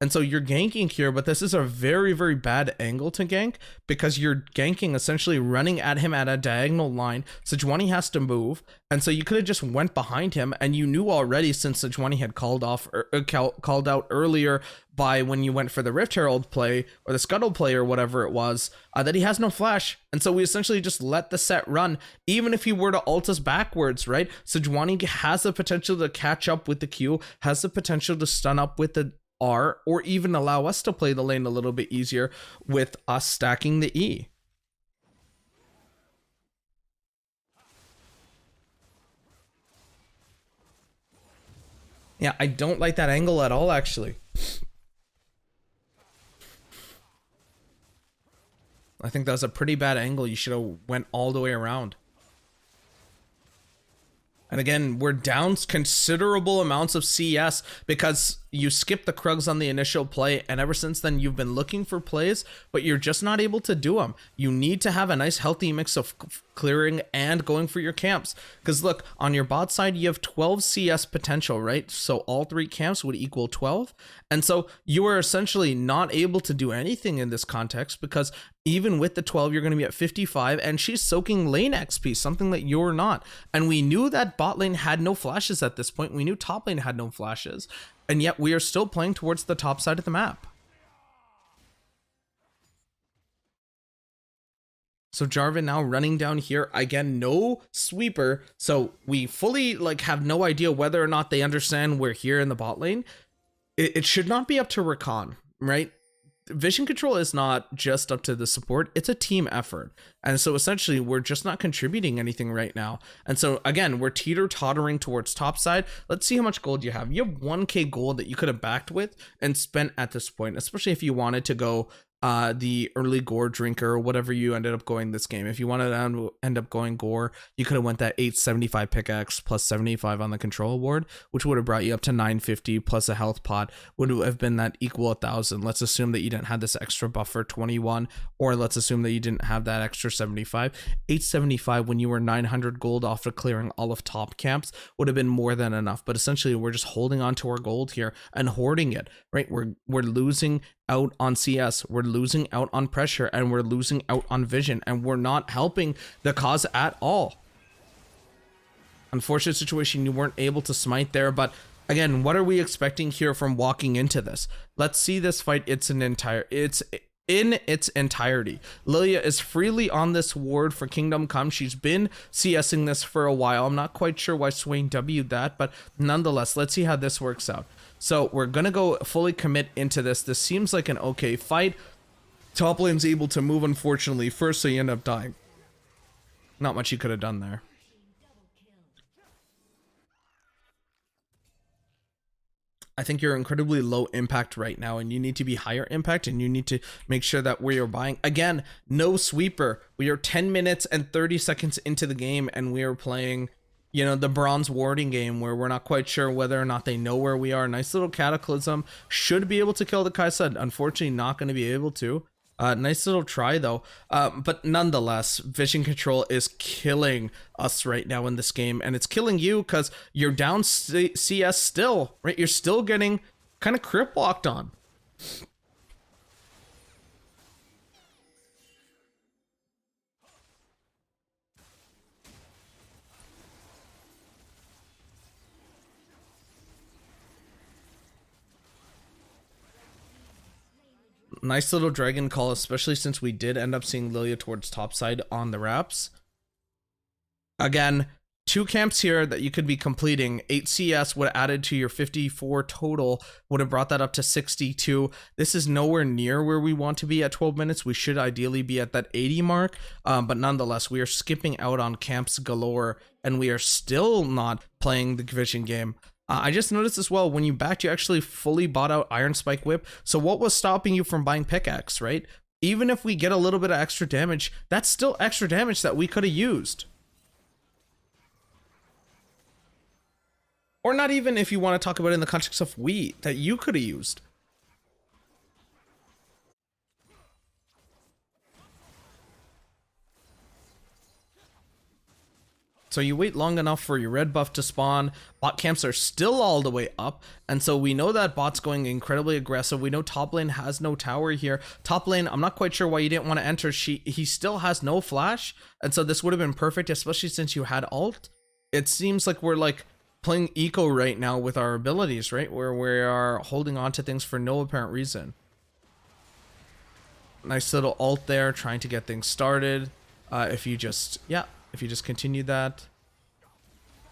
And so you're ganking here, but this is a very, very bad angle to gank, because you're ganking essentially running at him at a diagonal line. Sejuani has to move, and so you could have just went behind him, and you knew already, since Sejuani had called out earlier by when you went for the Rift Herald play or the Scuttle play or whatever it was, that he has no flash. And so we essentially just let the Set run, even if he were to ult us backwards, right? Sejuani has the potential to catch up with the Q, has the potential to stun up with the R, or even allow us to play the lane a little bit easier with us stacking the E. Yeah, I don't like that angle at all, actually. I think that was a pretty bad angle. You should have went all the way around. And again, we're down considerable amounts of CS because you skipped the Krugs on the initial play, and ever since then you've been looking for plays, but you're just not able to do them. You need to have a nice healthy mix of clearing and going for your camps, because look, on your bot side you have 12 CS potential, right? So all 3 camps would equal 12, and so you are essentially not able to do anything in this context, because even with the 12 you're going to be at 55, and she's soaking lane XP, something that you're not. And we knew that bot lane had no flashes at this point. We knew top lane had no flashes, and yet we are still playing towards the top side of the map. So Jarvan now running down here again, no sweeper, so we fully have no idea whether or not they understand we're here in the bot lane. It should not be up to Rakan, right? Vision control is not just up to the support, it's a team effort. And so essentially we're just not contributing anything right now. And so again, we're teeter-tottering towards top side. Let's see how much gold you have. You have 1k gold that you could have backed with and spent at this point, especially if you wanted to go the early gore drinker or whatever you ended up going this game. If you wanted to end up going gore, you could have went that 875 pickaxe plus 75 on the control award, which would have brought you up to 950 plus a health pot, would have been that equal 1,000. Let's assume that you didn't have this extra buffer 21, or let's assume that you didn't have that extra 75. 875 when you were 900 gold off of clearing all of top camps would have been more than enough. But essentially we're just holding on to our gold here and hoarding it, right? We're losing out on CS, we're losing out on pressure, and we're losing out on vision, and we're not helping the cause at all. Unfortunate situation, you weren't able to smite there, but Again, what are we expecting here from walking into this? Let's see this fight. It's in its entirety. Lilia is freely on this ward for Kingdom Come. She's been CSing this for a while. I'm not quite sure why Swain W'd that, but nonetheless, let's see how this works out. So we're gonna go fully commit into this. This seems like an okay fight. Top lane's able to move, unfortunately, first, so you end up dying. Not much you could have done there. I think you're incredibly low impact right now, and you need to be higher impact, and you need to make sure that we are buying. Again, no sweeper. We are 10 minutes and 30 seconds into the game, and we are playing, you know, the bronze warding game where we're not quite sure whether or not they know where we are. Nice little cataclysm. Should be able to kill the Kai'Sa. Unfortunately, not going to be able to. Nice little try though, but nonetheless, vision control is killing us right now in this game, and it's killing you because you're down CS still, right? You're still getting kind of crip walked on. Nice little dragon call, especially since we did end up seeing Lilia towards topside on the wraps. Again, 2 camps here that you could be completing. 8 CS would have added to your 54 total, would have brought that up to 62. This is nowhere near where we want to be at 12 minutes. We should ideally be at that 80 mark, but nonetheless, we are skipping out on camps galore, and we are still not playing the vision game. I just noticed as well, when you backed, you actually fully bought out Iron Spike Whip. So what was stopping you from buying Pickaxe, right? Even if we get a little bit of extra damage, that's still extra damage that we could have used. Or not even if you want to talk about it in the context of we, that you could have used. So you wait long enough for your red buff to spawn. Bot camps are still all the way up, and so we know that bot's going incredibly aggressive. We know top lane has no tower here. Top lane, I'm not quite sure why you didn't want to enter. He still has no flash, and so this would have been perfect, especially since you had ult. It seems like we're like playing eco right now with our abilities, right? Where we are holding on to things for no apparent reason. Nice little ult there, trying to get things started. If you just continue that.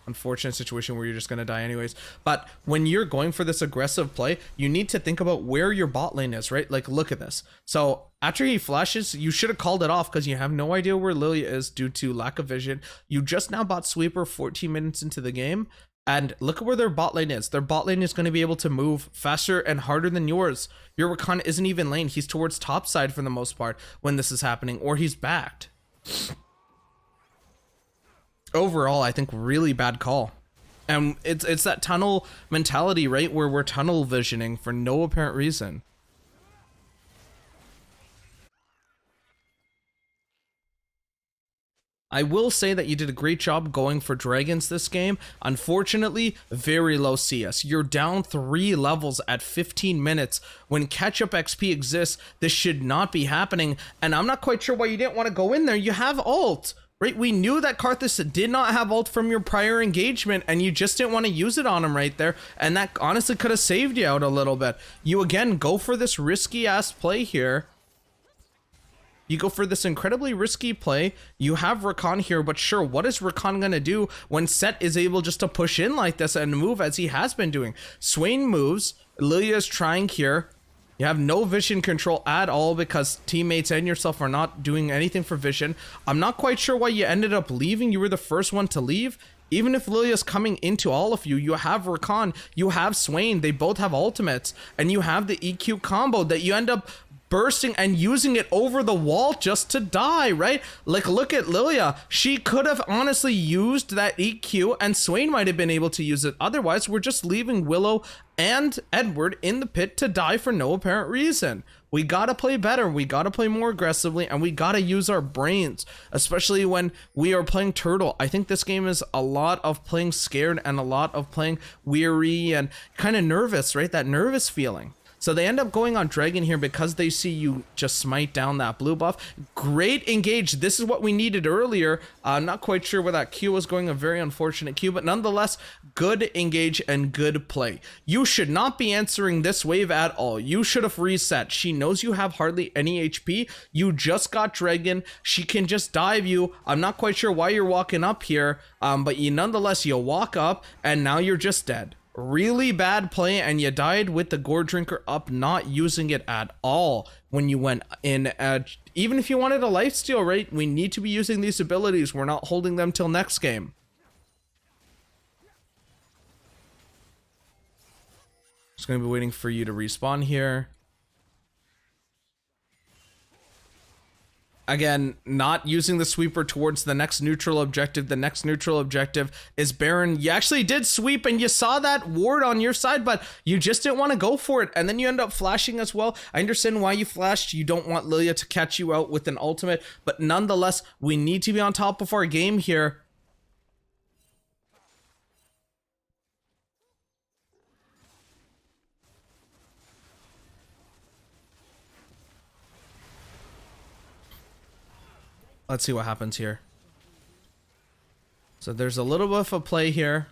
Unfortunate situation where you're just going to die anyways. But when you're going for this aggressive play, you need to think about where your bot lane is, right? Like, look at this. So after he flashes, you should have called it off because you have no idea where Lilia is due to lack of vision. You just now bought Sweeper 14 minutes into the game. And look at where their bot lane is. Their bot lane is going to be able to move faster and harder than yours. Your Rakan isn't even lane. He's towards top side for the most part when this is happening, or he's backed. Overall, I think really bad call. And it's that tunnel mentality, right? Where we're tunnel visioning for no apparent reason. I will say that you did a great job going for dragons this game. Unfortunately, very low CS. You're down 3 levels at 15 minutes. When catch-up XP exists, this should not be happening. And I'm not quite sure why you didn't want to go in there. You have ult. Right, we knew that Karthus did not have ult from your prior engagement, and you just didn't want to use it on him right there, and that honestly could have saved you out a little bit. You again go for this risky ass play here. You go for this incredibly risky play. You have Rakan here, but sure, what is Rakan gonna do when Set is able just to push in like this and move as he has been doing? Swain moves, Lilia is trying here. You have no vision control at all because teammates and yourself are not doing anything for vision. I'm not quite sure why you ended up leaving. You were the first one to leave. Even if Lilia's coming into all of you, you have Rakan, you have Swain, they both have ultimates, and you have the EQ combo that you end up bursting and using it over the wall just to die, right? Like, look at Lilia. She could have honestly used that EQ, and Swain might have been able to use it. Otherwise, we're just leaving Willow and Edward in the pit to die for no apparent reason. We gotta play better, we gotta play more aggressively, and we gotta use our brains, especially when we are playing Turtle. I think this game is a lot of playing scared and a lot of playing weary and kind of nervous, right? That nervous feeling. So they end up going on Dragon here because they see you just smite down that blue buff. Great engage. This is what we needed earlier. I'm not quite sure where that Q was going, a very unfortunate Q, but nonetheless, good engage and good play. You should not be answering this wave at all. You should have reset. She knows you have hardly any HP. You just got Dragon. She can just dive you. I'm not quite sure why you're walking up here, but you nonetheless, you walk up and now you're just dead. Really bad play, and you died with the Gore Drinker up, not using it at all when you went in. Even if you wanted a lifesteal, right? We need to be using these abilities. We're not holding them till next game. Just gonna be waiting for you to respawn here. Again, not using the sweeper towards the next neutral objective. The next neutral objective is Baron. You actually did sweep and you saw that ward on your side, but you just didn't want to go for it. And then you end up flashing as well. I understand why you flashed. You don't want Lilia to catch you out with an ultimate, but nonetheless, we need to be on top of our game here. Let's see what happens here. So there's a little bit of a play here.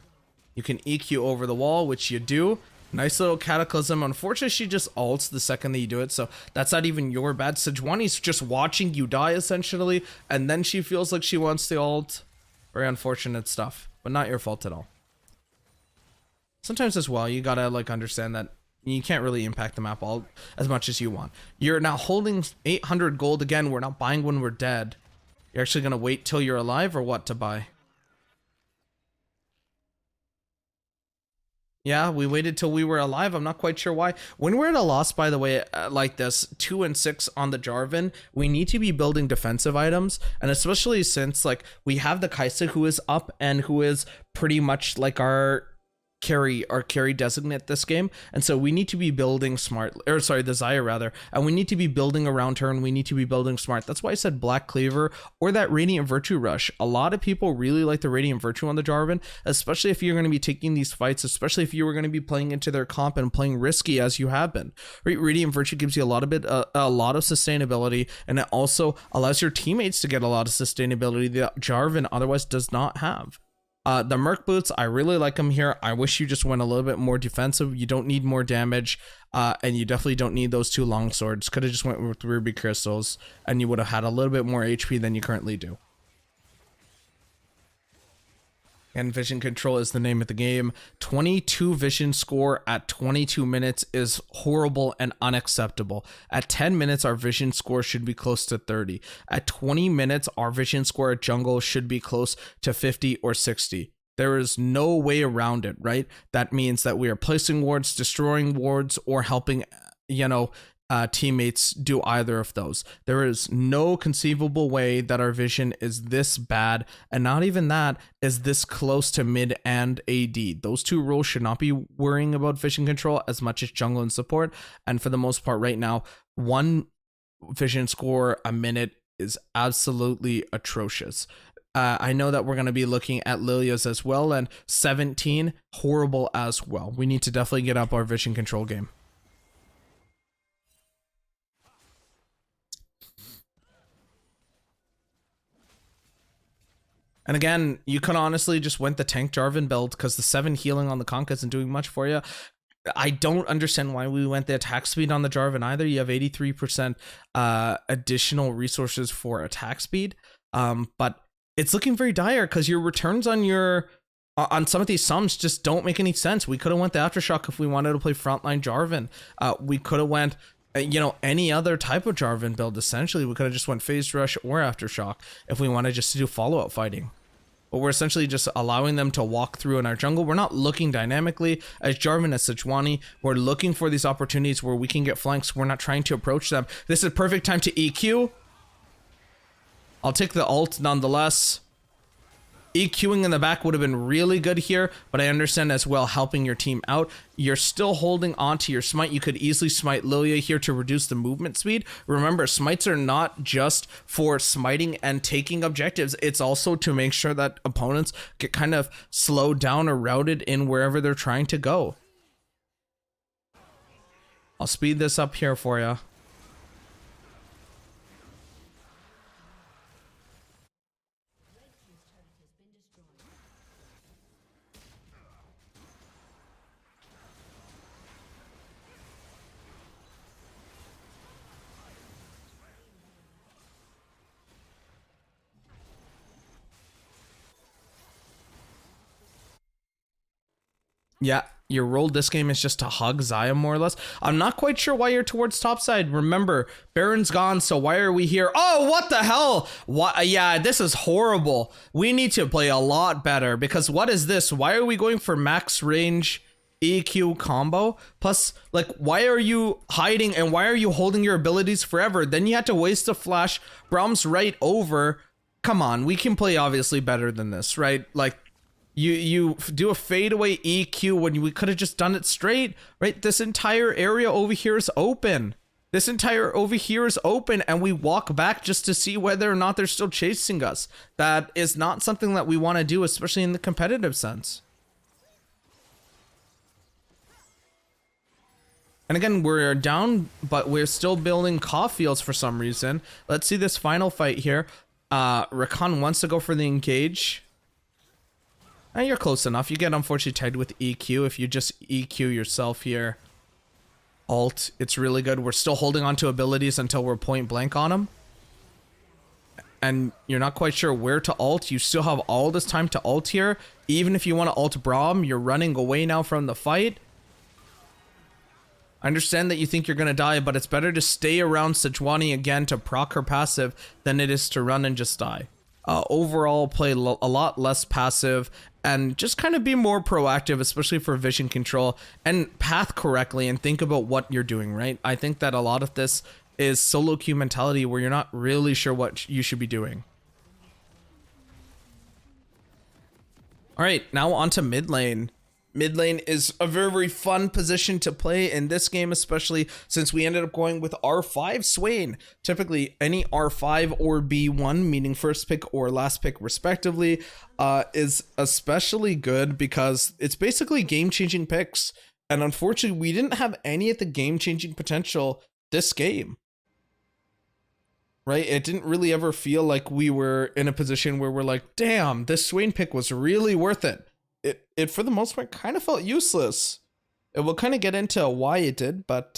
You can EQ over the wall, which you do. Nice little Cataclysm. Unfortunately, she just ults the second that you do it, so that's not even your bad. Sejuani's just watching you die, essentially, and then she feels like she wants the ult. Very unfortunate stuff, but not your fault at all. Sometimes as well, you gotta like understand that you can't really impact the map all as much as you want. You're now holding 800 gold again. We're not buying when we're dead. You're actually gonna wait till you're alive or what to buy? Yeah, we waited till we were alive. I'm not quite sure why. When we're at a loss, by the way, like this, 2 and 6 on the Jarvan, we need to be building defensive items. And especially since like we have the Kaisa who is up and who is pretty much like our carry designate this game, and so we need to be building smart, or sorry, the Xayah rather, and we need to be building around her, and we need to be building smart. That's why I said Black Cleaver or that Radiant Virtue Rush. A lot of people really like the Radiant Virtue on the Jarvan, especially if you're going to be taking these fights, especially if you were going to be playing into their comp and playing risky as you have been. Radiant Virtue gives you a lot of sustainability, and it also allows your teammates to get a lot of sustainability that Jarvan otherwise does not have. The Merc Boots, I really like them here. I wish you just went a little bit more defensive. You don't need more damage, and you definitely don't need those 2 long swords. Could have just went with Ruby Crystals, and you would have had a little bit more HP than you currently do. And Vision Control is the name of the game. 22 vision score at 22 minutes is horrible and unacceptable. At 10 minutes, our vision score should be close to 30. At 20 minutes, our vision score at jungle should be close to 50 or 60. There is no way around it, right? That means that we are placing wards, destroying wards, or helping, teammates do either of those. There is no conceivable way that our vision is this bad, and not even that is this close to mid and AD. Those 2 roles should not be worrying about vision control as much as jungle and support, and for the most part right now, 1 vision score a minute is absolutely atrocious. I know that we're going to be looking at Lilia's as well, and 17, horrible as well. We need to definitely get up our vision control game. And again, you could honestly just went the tank Jarvan build because the 7 healing on the Conk isn't doing much for you. I don't understand why we went the attack speed on the Jarvan either. You have 83% additional resources for attack speed, but it's looking very dire because your returns on some of these sums just don't make any sense. We could have went the Aftershock if we wanted to play frontline Jarvan. We could have went any other type of Jarvan build. Essentially, we could have just went Phased Rush or Aftershock if we wanted just to do follow-up fighting. But we're essentially just allowing them to walk through in our jungle. We're not looking dynamically as Jarvan, as Sejuani. We're looking for these opportunities where we can get flanks. We're not trying to approach them. This is a perfect time to EQ. I'll take the ult nonetheless. EQing in the back would have been really good here, but I understand as well helping your team out. You're still holding on to your smite. You could easily smite Lilia here to reduce the movement speed. Remember, smites are not just for smiting and taking objectives. It's also to make sure that opponents get kind of slowed down or routed in wherever they're trying to go. I'll speed this up here for you. Yeah, your role this game is just to hug Xayah more or less. I'm not quite sure why you're towards topside. Remember, Baron's gone, so why are we here? Oh, what the hell? What? Yeah, this is horrible. We need to play a lot better because what is this? Why are we going for max range EQ combo? Plus, like, why are you hiding and why are you holding your abilities forever? Then you had to waste a flash. Braum's right over. Come on, we can play obviously better than this, right? Like, You do a fadeaway EQ when we could have just done it straight, right? This entire area over here is open. This entire over here is open and we walk back just to see whether or not they're still chasing us. That is not something that we want to do, especially in the competitive sense. And again, we're down, but we're still building Caulfields for some reason. Let's see this final fight here. Rakan wants to go for the engage. And you're close enough. You get unfortunately tagged with EQ if you just EQ yourself here. Alt, it's really good. We're still holding on to abilities until we're point blank on them. And you're not quite sure where to alt. You still have all this time to alt here. Even if you want to alt Braum, you're running away now from the fight. I understand that you think you're going to die, but it's better to stay around Sejuani again to proc her passive than it is to run and just die. Overall, play a lot less passive and just kind of be more proactive, especially for vision control, and path correctly and think about what you're doing, right? I think that a lot of this is solo queue mentality where you're not really sure what you should be doing. All right, now on to mid lane. Mid lane is a very, very fun position to play in this game, especially since we ended up going with R5 Swain. Typically, any R5 or B1, meaning first pick or last pick respectively, is especially good because it's basically game-changing picks. And unfortunately, we didn't have any of the game-changing potential this game. Right? It didn't really ever feel like we were in a position where we're like, damn, this Swain pick was really worth it. It for the most part kind of felt useless. And we'll kind of get into why it did, but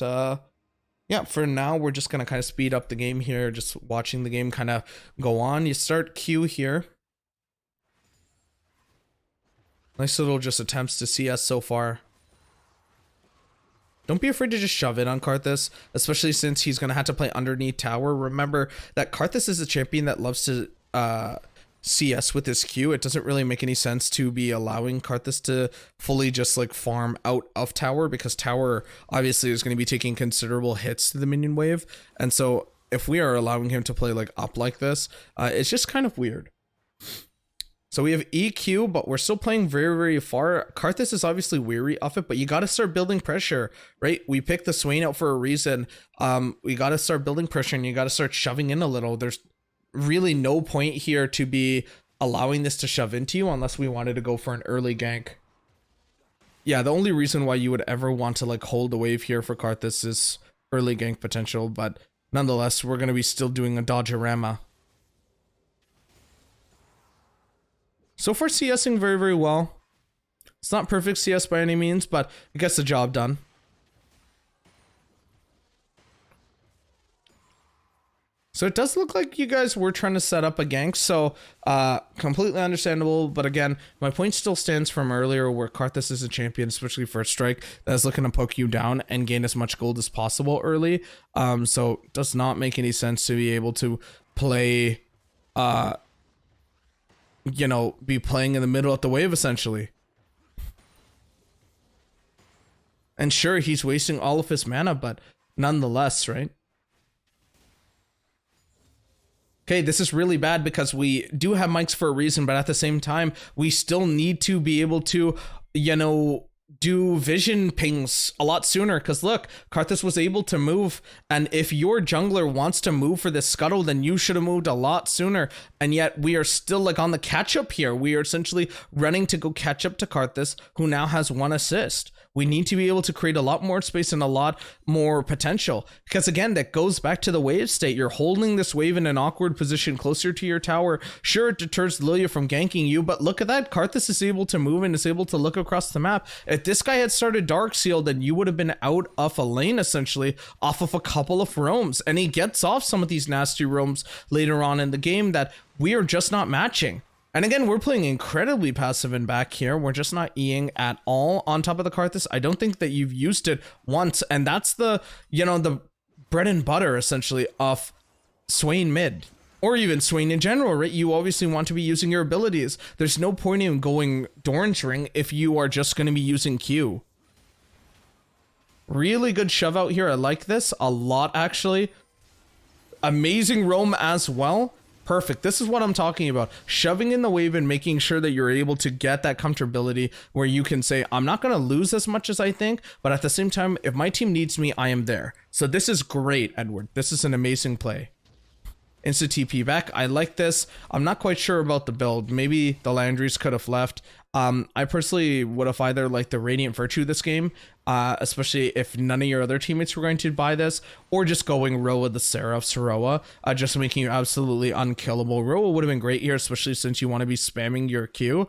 yeah, for now we're just gonna kind of speed up the game here, just watching the game kind of go on. You start Q here. Nice little just attempts to CS so far. Don't be afraid to just shove it on Karthus, especially since he's gonna have to play underneath tower. Remember that Karthus is a champion that loves to CS with his Q. It doesn't really make any sense to be allowing Karthus to fully just like farm out of tower, because tower obviously is going to be taking considerable hits to the minion wave. And so if we are allowing him to play like up like this, it's just kind of weird. So we have EQ, but we're still playing very, very far. Karthus is obviously weary of it, but you got to start building pressure, right? We picked the Swain out for a reason. We got to start building pressure and you got to start shoving in a little. There's really no point here to be allowing this to shove into you unless we wanted to go for an early gank. Yeah, the only reason why you would ever want to like hold the wave here for Karthus is early gank potential, but nonetheless, we're going to be still doing a dodgerama. So far, CSing very, very well. It's not perfect CS by any means, but it gets the job done. So it does look like you guys were trying to set up a gank, so completely understandable. But again, my point still stands from earlier where Karthus is a champion, especially first strike, that is looking to poke you down and gain as much gold as possible early. So it does not make any sense to be able to play, you know, be playing in the middle of the wave essentially. And sure, he's wasting all of his mana, but nonetheless, right? Okay, this is really bad because we do have mics for a reason, but at the same time, we still need to be able to, you know, do vision pings a lot sooner. Because look, Karthus was able to move, and if your jungler wants to move for this scuttle, then you should have moved a lot sooner. And yet we are still like on the catch up here. We are essentially running to go catch up to Karthus, who now has 1 assist. We need to be able to create a lot more space and a lot more potential. Because again, that goes back to the wave state. You're holding this wave in an awkward position closer to your tower. Sure, it deters Lilia from ganking you, but look at that. Karthus is able to move and is able to look across the map. If this guy had started Darkseal, then you would have been out of a lane, essentially, off of a couple of roams. And he gets off some of these nasty roams later on in the game that we are just not matching. And again, we're playing incredibly passive in back here. We're just not Eing at all on top of the Karthus. I don't think that you've used it once. And that's the, you know, the bread and butter, essentially, of Swain mid. Or even Swain in general, right? You obviously want to be using your abilities. There's no point in going Doran's Ring if you are just going to be using Q. Really good shove out here. I like this a lot, actually. Amazing roam as well. Perfect. This is what I'm talking about. Shoving in the wave and making sure that you're able to get that comfortability where you can say, I'm not going to lose as much as I think, but at the same time, if my team needs me, I am there. So this is great, Edward. This is an amazing play. Insta TP back. I like this. I'm not quite sure about the build. Maybe the Landry's could have left. I personally would have either liked the Radiant Virtue this game, especially if none of your other teammates were going to buy this, or just going Roa the Seraph Soroa, just making you absolutely unkillable. Roa would have been great here, especially since you want to be spamming your Q,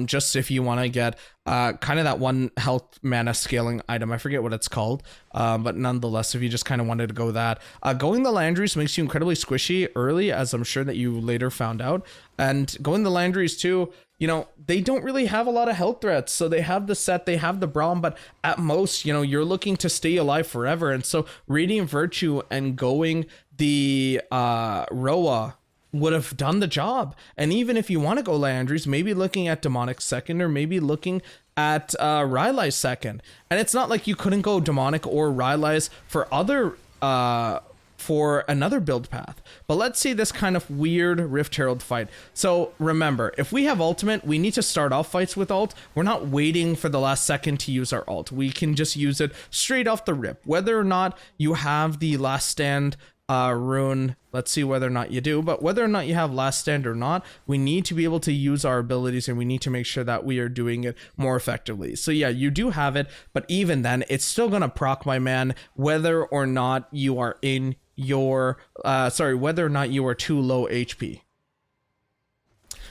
just if you want to get kind of that one health mana scaling item. I forget what it's called, but nonetheless, if you just kind of wanted to go that. Going the Landry's makes you incredibly squishy early, as I'm sure that you later found out, and going the Landry's too, you know, they don't really have a lot of health threats. So they have the set, they have the Braum, but at most, you know, you're looking to stay alive forever. And so Radiant Virtue and going the Roa would have done the job. And even if you want to go Landry's, maybe looking at Demonic second, or maybe looking at Rylai's second. And it's not like you couldn't go Demonic or Rylai's for other for another build path. But let's see this kind of weird Rift Herald fight. So remember, if we have ultimate, we need to start off fights with ult. We're not waiting for the last second to use our ult. We can just use it straight off the rip. Whether or not you have the last stand rune, let's see whether or not you do, but whether or not you have last stand or not, we need to be able to use our abilities, and we need to make sure that we are doing it more effectively. So yeah, you do have it, but even then, it's still gonna proc, my man, whether or not you are in your whether or not you are too low HP.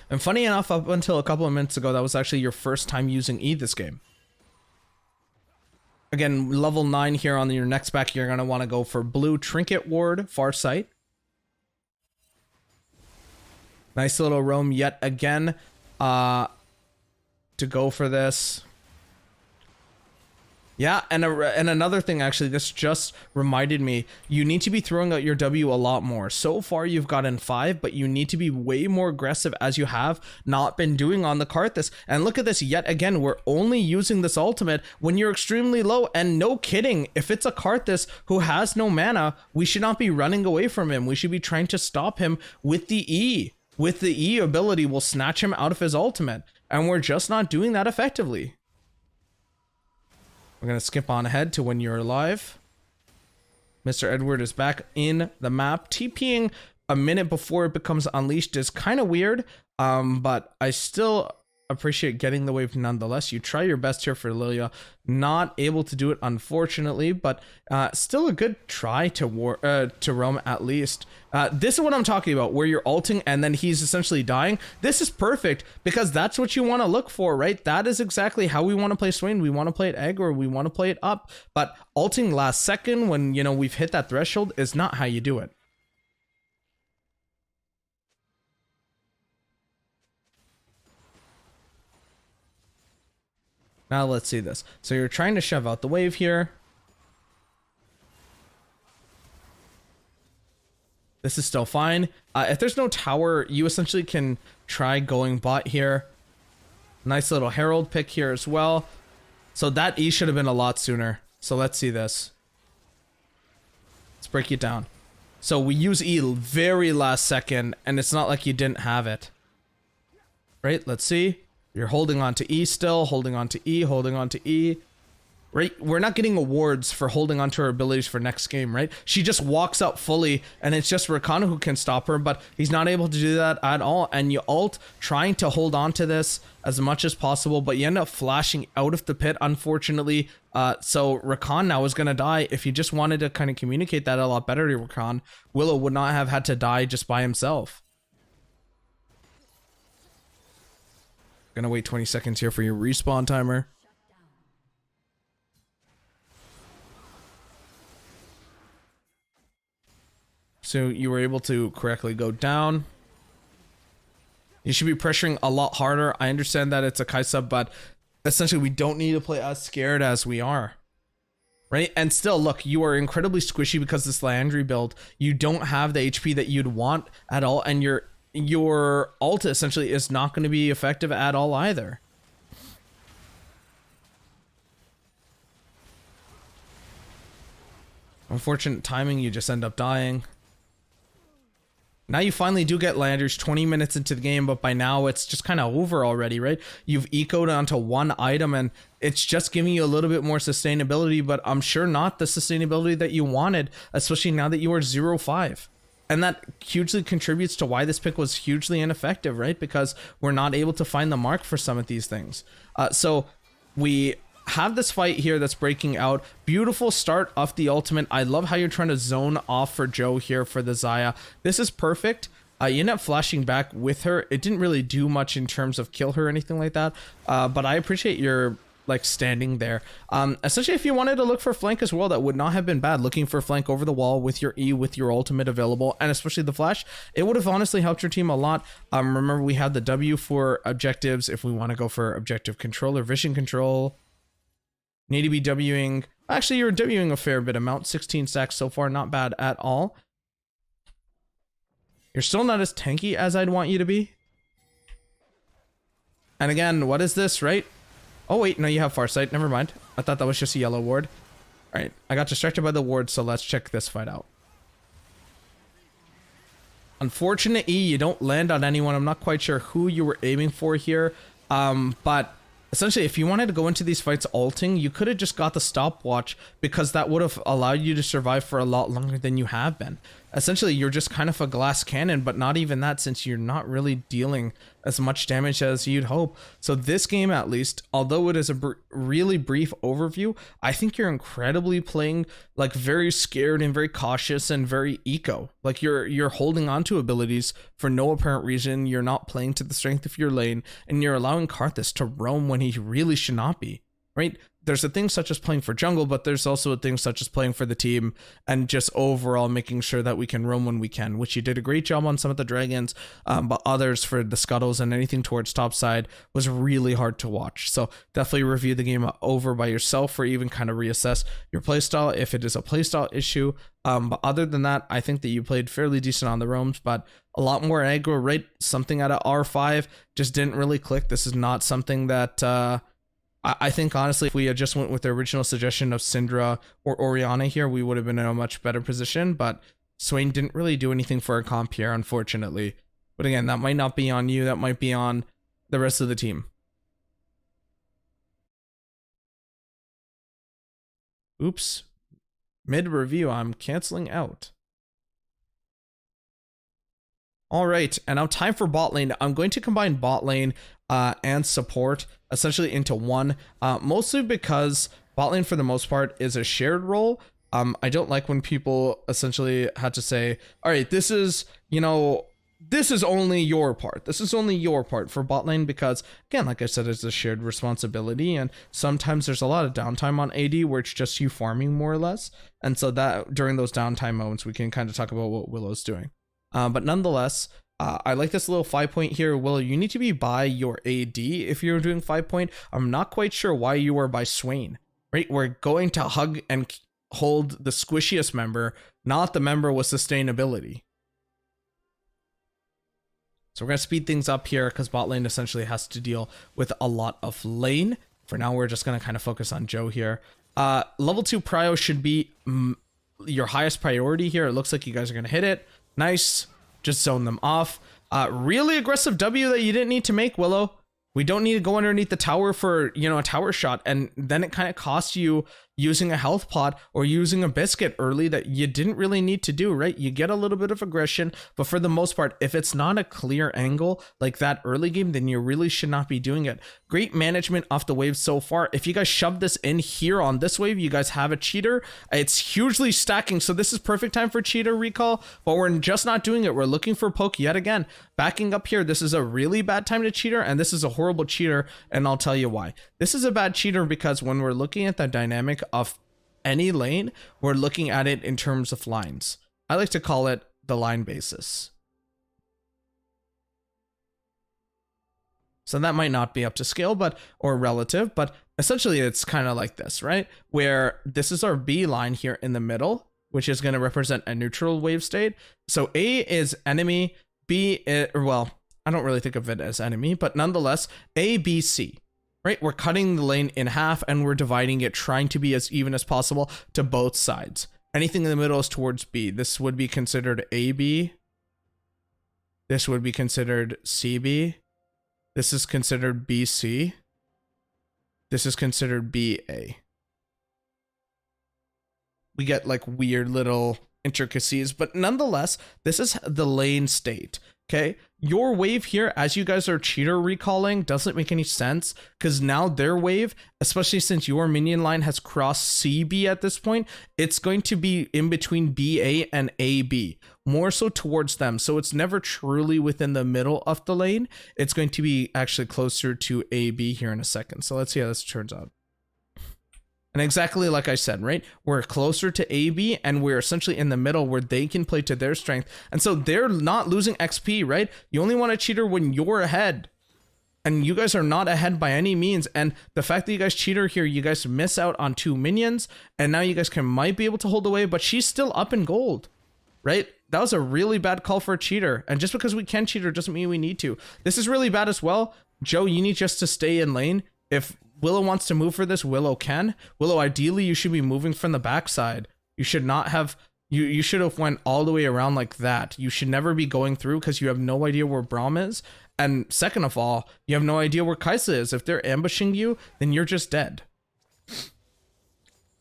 And funny enough, up until a couple of minutes ago, that was actually your first time using E this game. Again, level 9 here on your next back, you're going to want to go for blue Trinket Ward, Farsight. Nice little roam yet again to go for this. Yeah, and another thing, actually, this just reminded me, you need to be throwing out your W a lot more. So far, you've gotten 5, but you need to be way more aggressive, as you have not been doing on the Karthus. And look at this, yet again, we're only using this ultimate when you're extremely low, and no kidding, if it's a Karthus who has no mana, we should not be running away from him. We should be trying to stop him with the E. With the E ability, we'll snatch him out of his ultimate, and we're just not doing that effectively. We're going to skip on ahead to when you're alive. Mr. Edward is back in the map. TPing a minute before it becomes unleashed is kind of weird, but I still appreciate getting the wave nonetheless. You try your best here for Lilia. Not able to do it, unfortunately, but still a good try to roam at least. This is what I'm talking about, where you're ulting and then he's essentially dying. This is perfect because that's what you want to look for, right? That is exactly how we want to play Swain. We want to play it aggro, we want to play it up, but ulting last second when, you know, we've hit that threshold is not how you do it. Now let's see this. So you're trying to shove out the wave here. This is still fine. If there's no tower, you essentially can try going bot here. Nice little Herald pick here as well. So that E should have been a lot sooner. So let's see this. Let's break it down. So we use E very last second, and it's not like you didn't have it. Right? Let's see. You're holding on to E still, holding on to E, holding on to E. right? We're not getting awards for holding onto her abilities for next game, right? She just walks up fully, and it's just Rakan who can stop her, but he's not able to do that at all. And you ult trying to hold on to this as much as possible, but you end up flashing out of the pit, unfortunately. So Rakan now is going to die. If you just wanted to kind of communicate that a lot better to Rakan, Willow would not have had to die just by himself. Gonna wait 20 seconds here for your respawn timer. So you were able to correctly go down. You should be pressuring a lot harder. I understand that it's a Kaisa, but essentially we don't need to play as scared as we are. Right? And still, look, you are incredibly squishy because this Landry build. You don't have the HP that you'd want at all, and your ult essentially is not going to be effective at all either. Unfortunate timing, you just end up dying. Now you finally do get Landers 20 minutes into the game, but by now it's just kind of over already, right? You've ecoed onto one item and it's just giving you a little bit more sustainability, but I'm sure not the sustainability that you wanted, especially now that you are 0-5. And that hugely contributes to why this pick was hugely ineffective, right? Because we're not able to find the mark for some of these things. So we have this fight here that's breaking out. Beautiful start of the ultimate. I love how you're trying to zone off for Joe here for the Xayah. This is perfect. You end up flashing back with her. It didn't really do much in terms of kill her or anything like that. But I appreciate your like standing there. Essentially, if you wanted to look for flank as well, that would not have been bad. Looking for flank over the wall with your E, with your ultimate available, and especially the flash, it would have honestly helped your team a lot. Remember, we had the W for objectives. If we want to go for objective control or vision control, need to be Wing. Actually, you're Wing a fair bit amount. 16 stacks so far, not bad at all. You're still not as tanky as I'd want you to be. And again, what is this, right? Oh wait, no, you have Farsight. Never mind. I thought that was just a yellow ward. All right, I got distracted by the ward, so let's check this fight out. Unfortunate E, you don't land on anyone. I'm not quite sure who you were aiming for here, but essentially, if you wanted to go into these fights ulting, you could have just got the stopwatch because that would have allowed you to survive for a lot longer than you have been. Essentially, you're just kind of a glass cannon, but not even that since you're not really dealing as much damage as you'd hope. So this game, at least, although it is a really brief overview, I think you're incredibly playing like very scared and very cautious and very eco. Like you're holding on to abilities for no apparent reason. You're not playing to the strength of your lane, and you're allowing Karthus to roam when he really should not be, right? There's a thing such as playing for jungle, but there's also a thing such as playing for the team and just overall making sure that we can roam when we can, which you did a great job on some of the dragons, but others for the scuttles and anything towards top side was really hard to watch. So definitely review the game over by yourself or even kind of reassess your playstyle if it is a playstyle issue. But other than that, I think that you played fairly decent on the roams, but a lot more aggro, right? Something out of R5 just didn't really click. This is not something that I think, honestly, if we had just went with the original suggestion of Syndra or Orianna here, we would have been in a much better position, but Swain didn't really do anything for our comp here, unfortunately. But again, that might not be on you, that might be on the rest of the team. Oops. Mid-review, I'm canceling out. All right, and now time for bot lane. I'm going to combine bot lane and support essentially into one, mostly because bot lane for the most part is a shared role. I don't like when people essentially had to say, all right, this is, you know, this is only your part. This is only your part for bot lane because, again, like I said, it's a shared responsibility, and sometimes there's a lot of downtime on AD where it's just you farming more or less. And so that during those downtime moments, we can kind of talk about what Willow's doing. But nonetheless, I like this little 5-point here. Willow, you need to be by your AD if you're doing 5-point. I'm not quite sure why you are by Swain, right? We're going to hug and hold the squishiest member, not the member with sustainability. So we're going to speed things up here because bot lane essentially has to deal with a lot of lane. For now, we're just going to kind of focus on Joe here. Level 2 prio should be your highest priority here. It looks like you guys are going to hit it. Nice. Just zone them off. Really aggressive W that you didn't need to make, Willow. We don't need to go underneath the tower for, you know, a tower shot. And then it kind of costs you using a health pot or using a biscuit early that you didn't really need to do, right? You get a little bit of aggression, but for the most part, if it's not a clear angle like that early game, then you really should not be doing it. Great management off the wave so far. If you guys shove this in here on this wave, you guys have a cheater. It's hugely stacking, so this is perfect time for cheater recall, but we're just not doing it. We're looking for poke yet again. Backing up here, this is a really bad time to cheater, and this is a horrible cheater, and I'll tell you why. This is a bad cheater because when we're looking at the dynamic of any lane, we're looking at it in terms of lines. I like to call it the line basis. So that might not be up to scale, or relative, but essentially it's kind of like this, right? Where this is our B line here in the middle, which is going to represent a neutral wave state. So A is enemy, B is, well, I don't really think of it as enemy, but nonetheless, A, B, C. Right, we're cutting the lane in half and we're dividing it, trying to be as even as possible to both sides. Anything in the middle is towards B. This would be considered AB. This would be considered CB. This is considered BC. This is considered BA. We get like weird little intricacies, but nonetheless, this is the lane state. Okay, your wave here, as you guys are cheater recalling, doesn't make any sense because now their wave, especially since your minion line has crossed CB at this point, it's going to be in between BA and AB, more so towards them. So it's never truly within the middle of the lane. It's going to be actually closer to AB here in a second. So let's see how this turns out. And exactly like I said, right? We're closer to AB and we're essentially in the middle where they can play to their strength. And so they're not losing XP, right? You only want a cheater when you're ahead. And you guys are not ahead by any means. And the fact that you guys cheater here, you guys miss out on 2 minions. And now you guys might be able to hold away, but she's still up in gold, right? That was a really bad call for a cheater. And just because we can cheater doesn't mean we need to. This is really bad as well. Joe, you need just to stay in lane. If Willow wants to move for this, Willow can. Willow, ideally, you should be moving from the backside. You should not have... You should have went all the way around like that. You should never be going through because you have no idea where Braum is. And second of all, you have no idea where Kaisa is. If they're ambushing you, then you're just dead.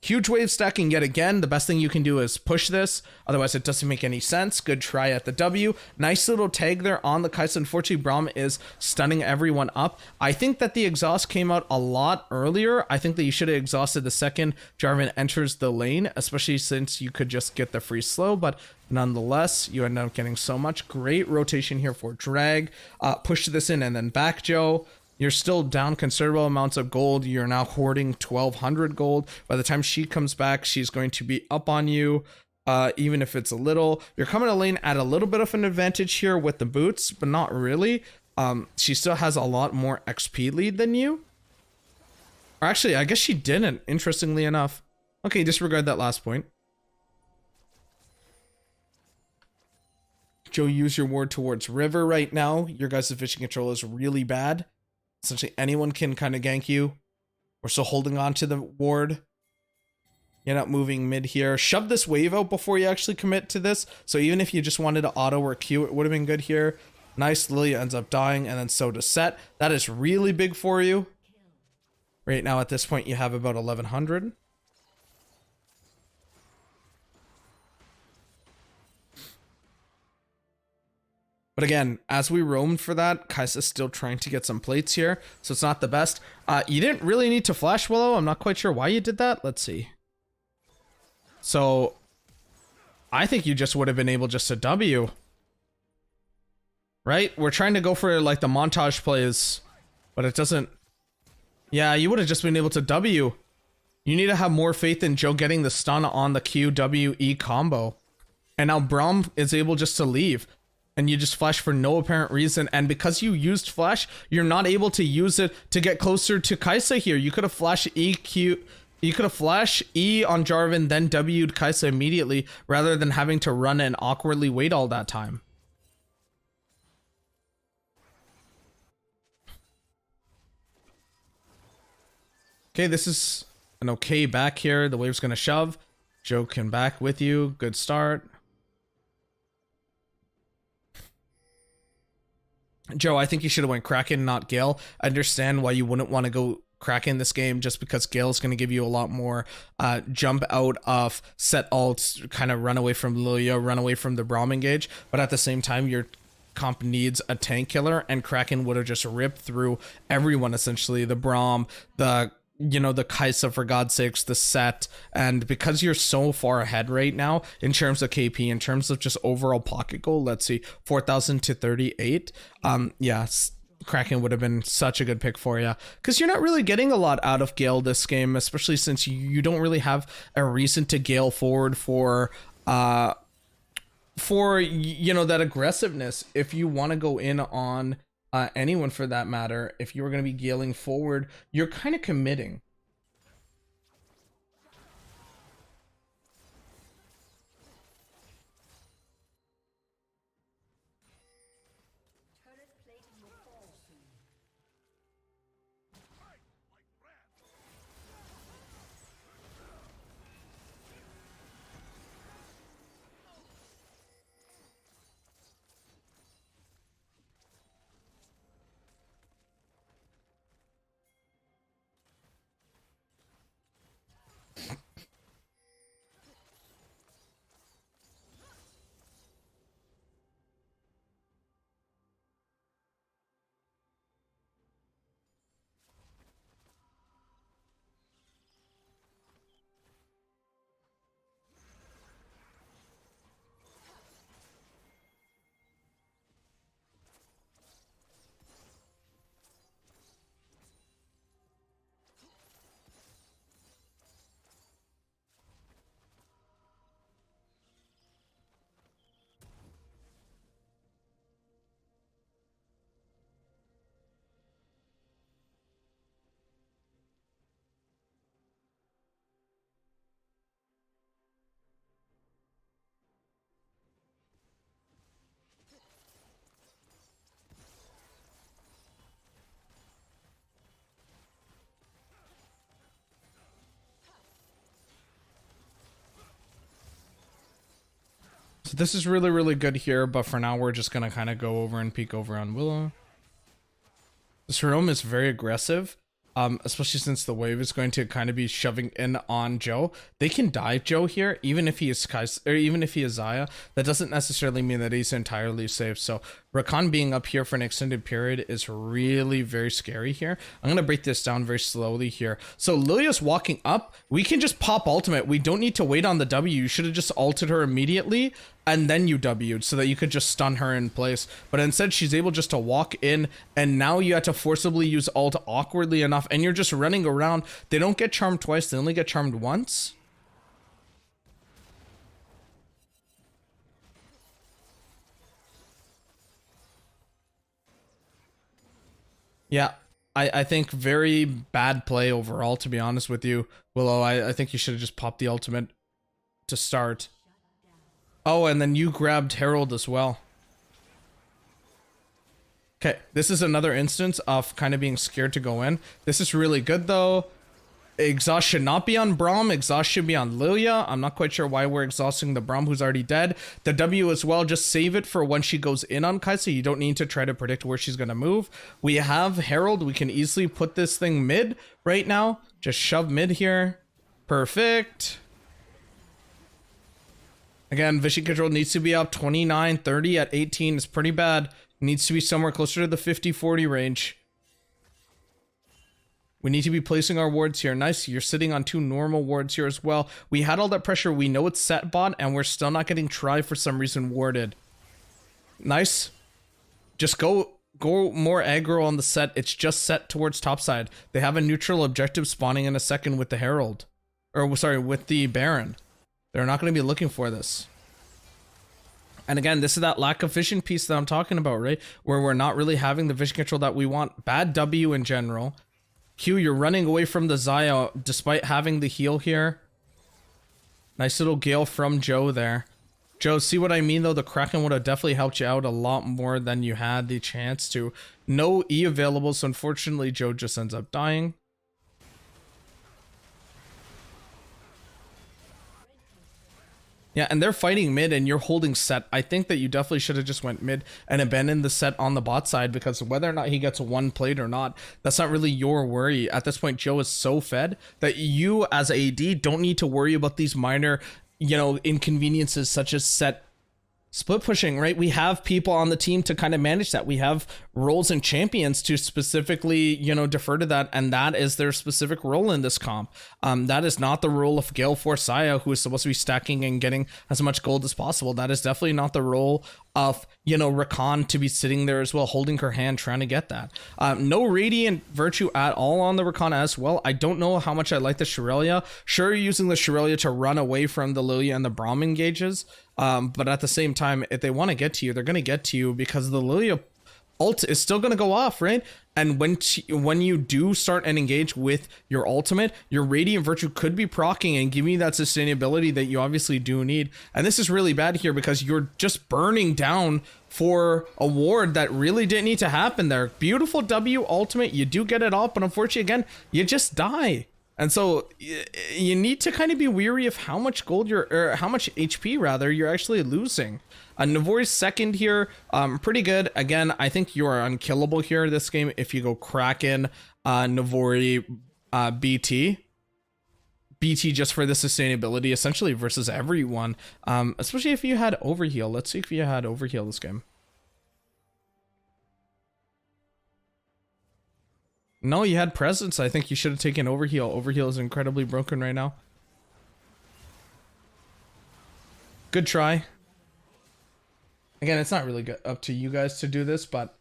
Huge wave stacking yet again. The best thing you can do is push this. Otherwise, it doesn't make any sense. Good try at the W. Nice little tag there on the Kaisa. Unfortunately, Braum is stunning everyone up. I think that the exhaust came out a lot earlier. I think that you should have exhausted the second Jarvan enters the lane, especially since you could just get the free slow. But nonetheless, you end up getting so much. Great rotation here for drag. Push this in and then back, Joe. You're still down considerable amounts of gold. You're now hoarding 1,200 gold. By the time she comes back, she's going to be up on you, even if it's a little. You're coming to lane at a little bit of an advantage here with the boots, but not really. She still has a lot more XP lead than you. Or actually, I guess she didn't, interestingly enough. Okay, disregard that last point. Joe, use your ward towards river right now. Your guys' vision control is really bad. Essentially, anyone can kind of gank you. We're still holding on to the ward. You're not moving mid here. Shove this wave out before you actually commit to this. So even if you just wanted to auto or Q, it would have been good here. Nice. Lilia ends up dying, and then so does Set. That is really big for you. Right now, at this point, you have about 1,100. But again, as we roamed for that, Kaisa's still trying to get some plates here, so it's not the best. You didn't really need to flash Willow. I'm not quite sure why you did that. Let's see. So, I think you just would have been able just to W. Right? We're trying to go for like the montage plays, but it doesn't... Yeah, you would have just been able to W. You need to have more faith in Joe getting the stun on the QWE combo. And now Braum is able just to leave. And you just flash for no apparent reason. And because you used flash, you're not able to use it to get closer to Kaisa here. You could have flashed EQ. You could have flashed E on Jarvan, then W'd Kaisa immediately, rather than having to run and awkwardly wait all that time. Okay, this is an okay back here. The wave's gonna shove. Joe can back with you. Good start. Joe, I think you should have went Kraken, not Gale. I understand why you wouldn't want to go Kraken this game, just because Gale's going to give you a lot more jump out of set alts, kind of run away from Lilia, run away from the Braum engage, but at the same time, your comp needs a tank killer, and Kraken would have just ripped through everyone, essentially. The Braum, the the Kaisa, for God's sakes, the set. And because you're so far ahead right now in terms of KP, in terms of just overall pocket goal, let's see, 4,000 to 38. Yeah, Kraken would have been such a good pick for you, because you're not really getting a lot out of Gale this game, especially since you don't really have a reason to Gale forward for that aggressiveness. If you want to go in on anyone for that matter, if you were going to be Galing forward, you're kind of committing. So this is really, really good here, but for now we're just going to kind of go over and peek over on Willow. This roam is very aggressive, especially since the wave is going to kind of be shoving in on Joe. They can dive Joe here, even if he is or even if he is Xayah. That doesn't necessarily mean that he's entirely safe. So Rakan being up here for an extended period is really very scary here. I'm going to break this down very slowly here. So Lilia's walking up. We can just pop ultimate. We don't need to wait on the W. You should have just ulted her immediately, and then you W'd so that you could just stun her in place. But instead, she's able just to walk in, and now you have to forcibly use ult awkwardly enough, and you're just running around. They don't get charmed twice. They only get charmed once. Yeah, I think very bad play overall, to be honest with you, Willow. I think you should have just popped the ultimate to start. Oh, and then you grabbed Herald as well. Okay, this is another instance of kind of being scared to go in. This is really good, though. Exhaust should not be on Braum. Exhaust should be on Lilia. I'm not quite sure why we're exhausting the Braum, who's already dead. The W as well, just save it for when she goes in on Kaisa. You don't need to try to predict where she's going to move. We have Herald. We can easily put this thing mid right now. Just shove mid here. Perfect. Again, vision control needs to be up 29, 30 at 18 is pretty bad. Needs to be somewhere closer to the 50-40 range. We need to be placing our wards here. Nice, you're sitting on 2 normal wards here as well. We had all that pressure. We know it's set bot, and we're still not getting try for some reason warded. Nice. Just go more aggro on the set. It's just set towards topside. They have a neutral objective spawning in a second with the Herald. Or, sorry, with the Baron. They're not going to be looking for this. And again, this is that lack of vision piece that I'm talking about, right? Where we're not really having the vision control that we want. Bad W in general. Q, you're running away from the Xayah despite having the heal here. Nice little Gale from Joe there. Joe, see what I mean though? The Kraken would have definitely helped you out a lot more than you had the chance to. No E available, so unfortunately Joe just ends up dying. Yeah, and they're fighting mid and you're holding set. I think that you definitely should have just went mid and abandoned the set on the bot side, because whether or not he gets one plate or not, that's not really your worry. At this point, Joe is so fed that you as AD don't need to worry about these minor, inconveniences such as set split pushing, right? We have people on the team to kind of manage that. We have roles and champions to specifically, defer to that, and that is their specific role in this comp. That is not the role of Gale Forsyth, who is supposed to be stacking and getting as much gold as possible. That is definitely not the role of, Rakan to be sitting there as well, holding her hand, trying to get that. No Radiant Virtue at all on the Rakan as well. I don't know how much I like the Shirellia. Sure, you're using the Shirellia to run away from the Lilia and the Braum engages, but at the same time, if they want to get to you, they're going to get to you, because the Lilia ult is still going to go off, right? And when you do start and engage with your ultimate, your Radiant Virtue could be proccing and giving you that sustainability that you obviously do need. And this is really bad here, because you're just burning down for a ward that really didn't need to happen there. Beautiful W ultimate, you do get it off, but unfortunately, again, you just die. And so you need to kind of be weary of how much gold or how much HP rather you're actually losing. Navori's second here, pretty good. Again, I think you are unkillable here this game if you go Kraken, Navori, BT. BT just for the sustainability essentially versus everyone, especially if you had overheal. Let's see if you had overheal this game. No, you had presence. I think you should have taken overheal. Overheal is incredibly broken right now. Good try. Again, it's not really good up to you guys to do this, but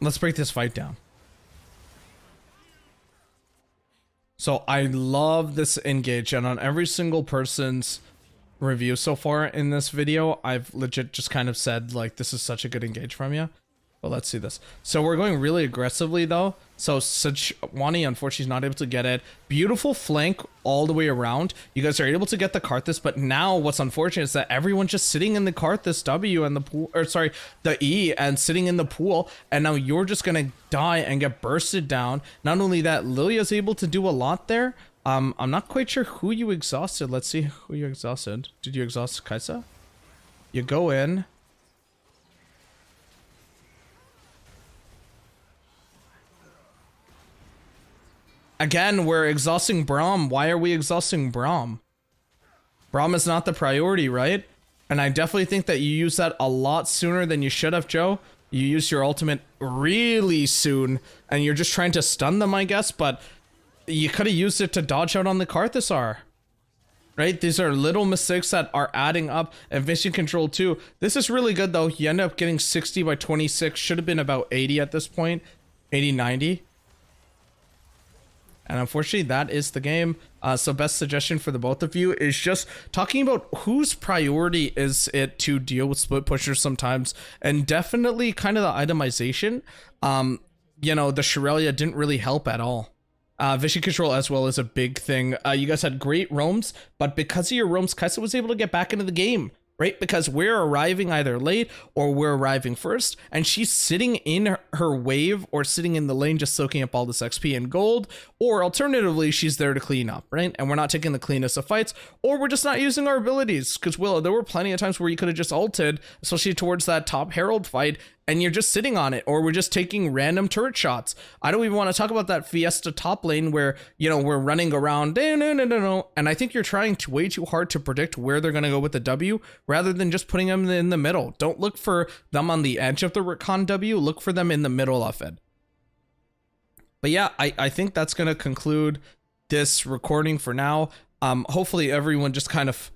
let's break this fight down. So I love this engage, and on every single person's review so far in this video, I've legit just kind of said, like, this is such a good engage from you. But let's see this. So we're going really aggressively though. So Wani unfortunately is not able to get it. Beautiful flank all the way around. You guys are able to get the Karthus, but now what's unfortunate is that everyone's just sitting in the Karthus W and the pool, or sorry, the E, and sitting in the pool, and now you're just gonna die and get bursted down. Not only that, Lilia's able to do a lot there. I'm not quite sure who you exhausted. Let's see who you exhausted. Did you exhaust Kaisa? You go in. Again, we're exhausting Braum. Why are we exhausting Braum? Braum is not the priority, right? And I definitely think that you use that a lot sooner than you should have, Joe. You used your ultimate really soon, and you're just trying to stun them, I guess, but you could have used it to dodge out on the Karthusar. Right? These are little mistakes that are adding up, and vision control too. This is really good though. You end up getting 60 by 26. Should have been about 80 at this point. 80, 90. And unfortunately, that is the game. So best suggestion for the both of you is just talking about whose priority is it to deal with split pushers sometimes. And definitely kind of the itemization. You know, the Shirellia didn't really help at all. Vision control as well is a big thing. You guys had great roams, but because of your roams, Kaisa was able to get back into the game. Right? Because we're arriving either late or we're arriving first, and she's sitting in her wave or sitting in the lane just soaking up all this XP and gold, or alternatively, she's there to clean up, right? And we're not taking the cleanest of fights, or we're just not using our abilities, because there were plenty of times where you could have just ulted, especially towards that top Herald fight, and you're just sitting on it, or we're just taking random turret shots. I don't even want to talk about that Fiesta top lane where, you know, we're running around, no, and I think you're trying way too hard to predict where they're going to go with the W, rather than just putting them in the middle. Don't look for them on the edge of the Rakan W, look for them in the middle of it. But yeah, I think that's going to conclude this recording for now. Hopefully everyone just kind of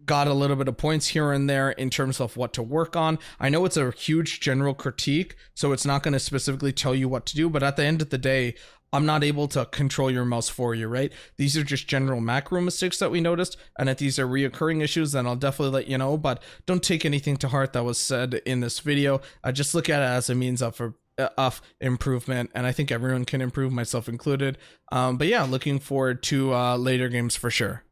got a little bit of points here and there in terms of what to work on. I know it's a huge general critique, so it's not going to specifically tell you what to do, but at the end of the day, I'm not able to control your mouse for you, right? These are just general macro mistakes that we noticed, and if these are reoccurring issues, then I'll definitely let you know, but don't take anything to heart that was said in this video. Just look at it as a means of improvement, and I think everyone can improve, myself included. But yeah, looking forward to later games for sure.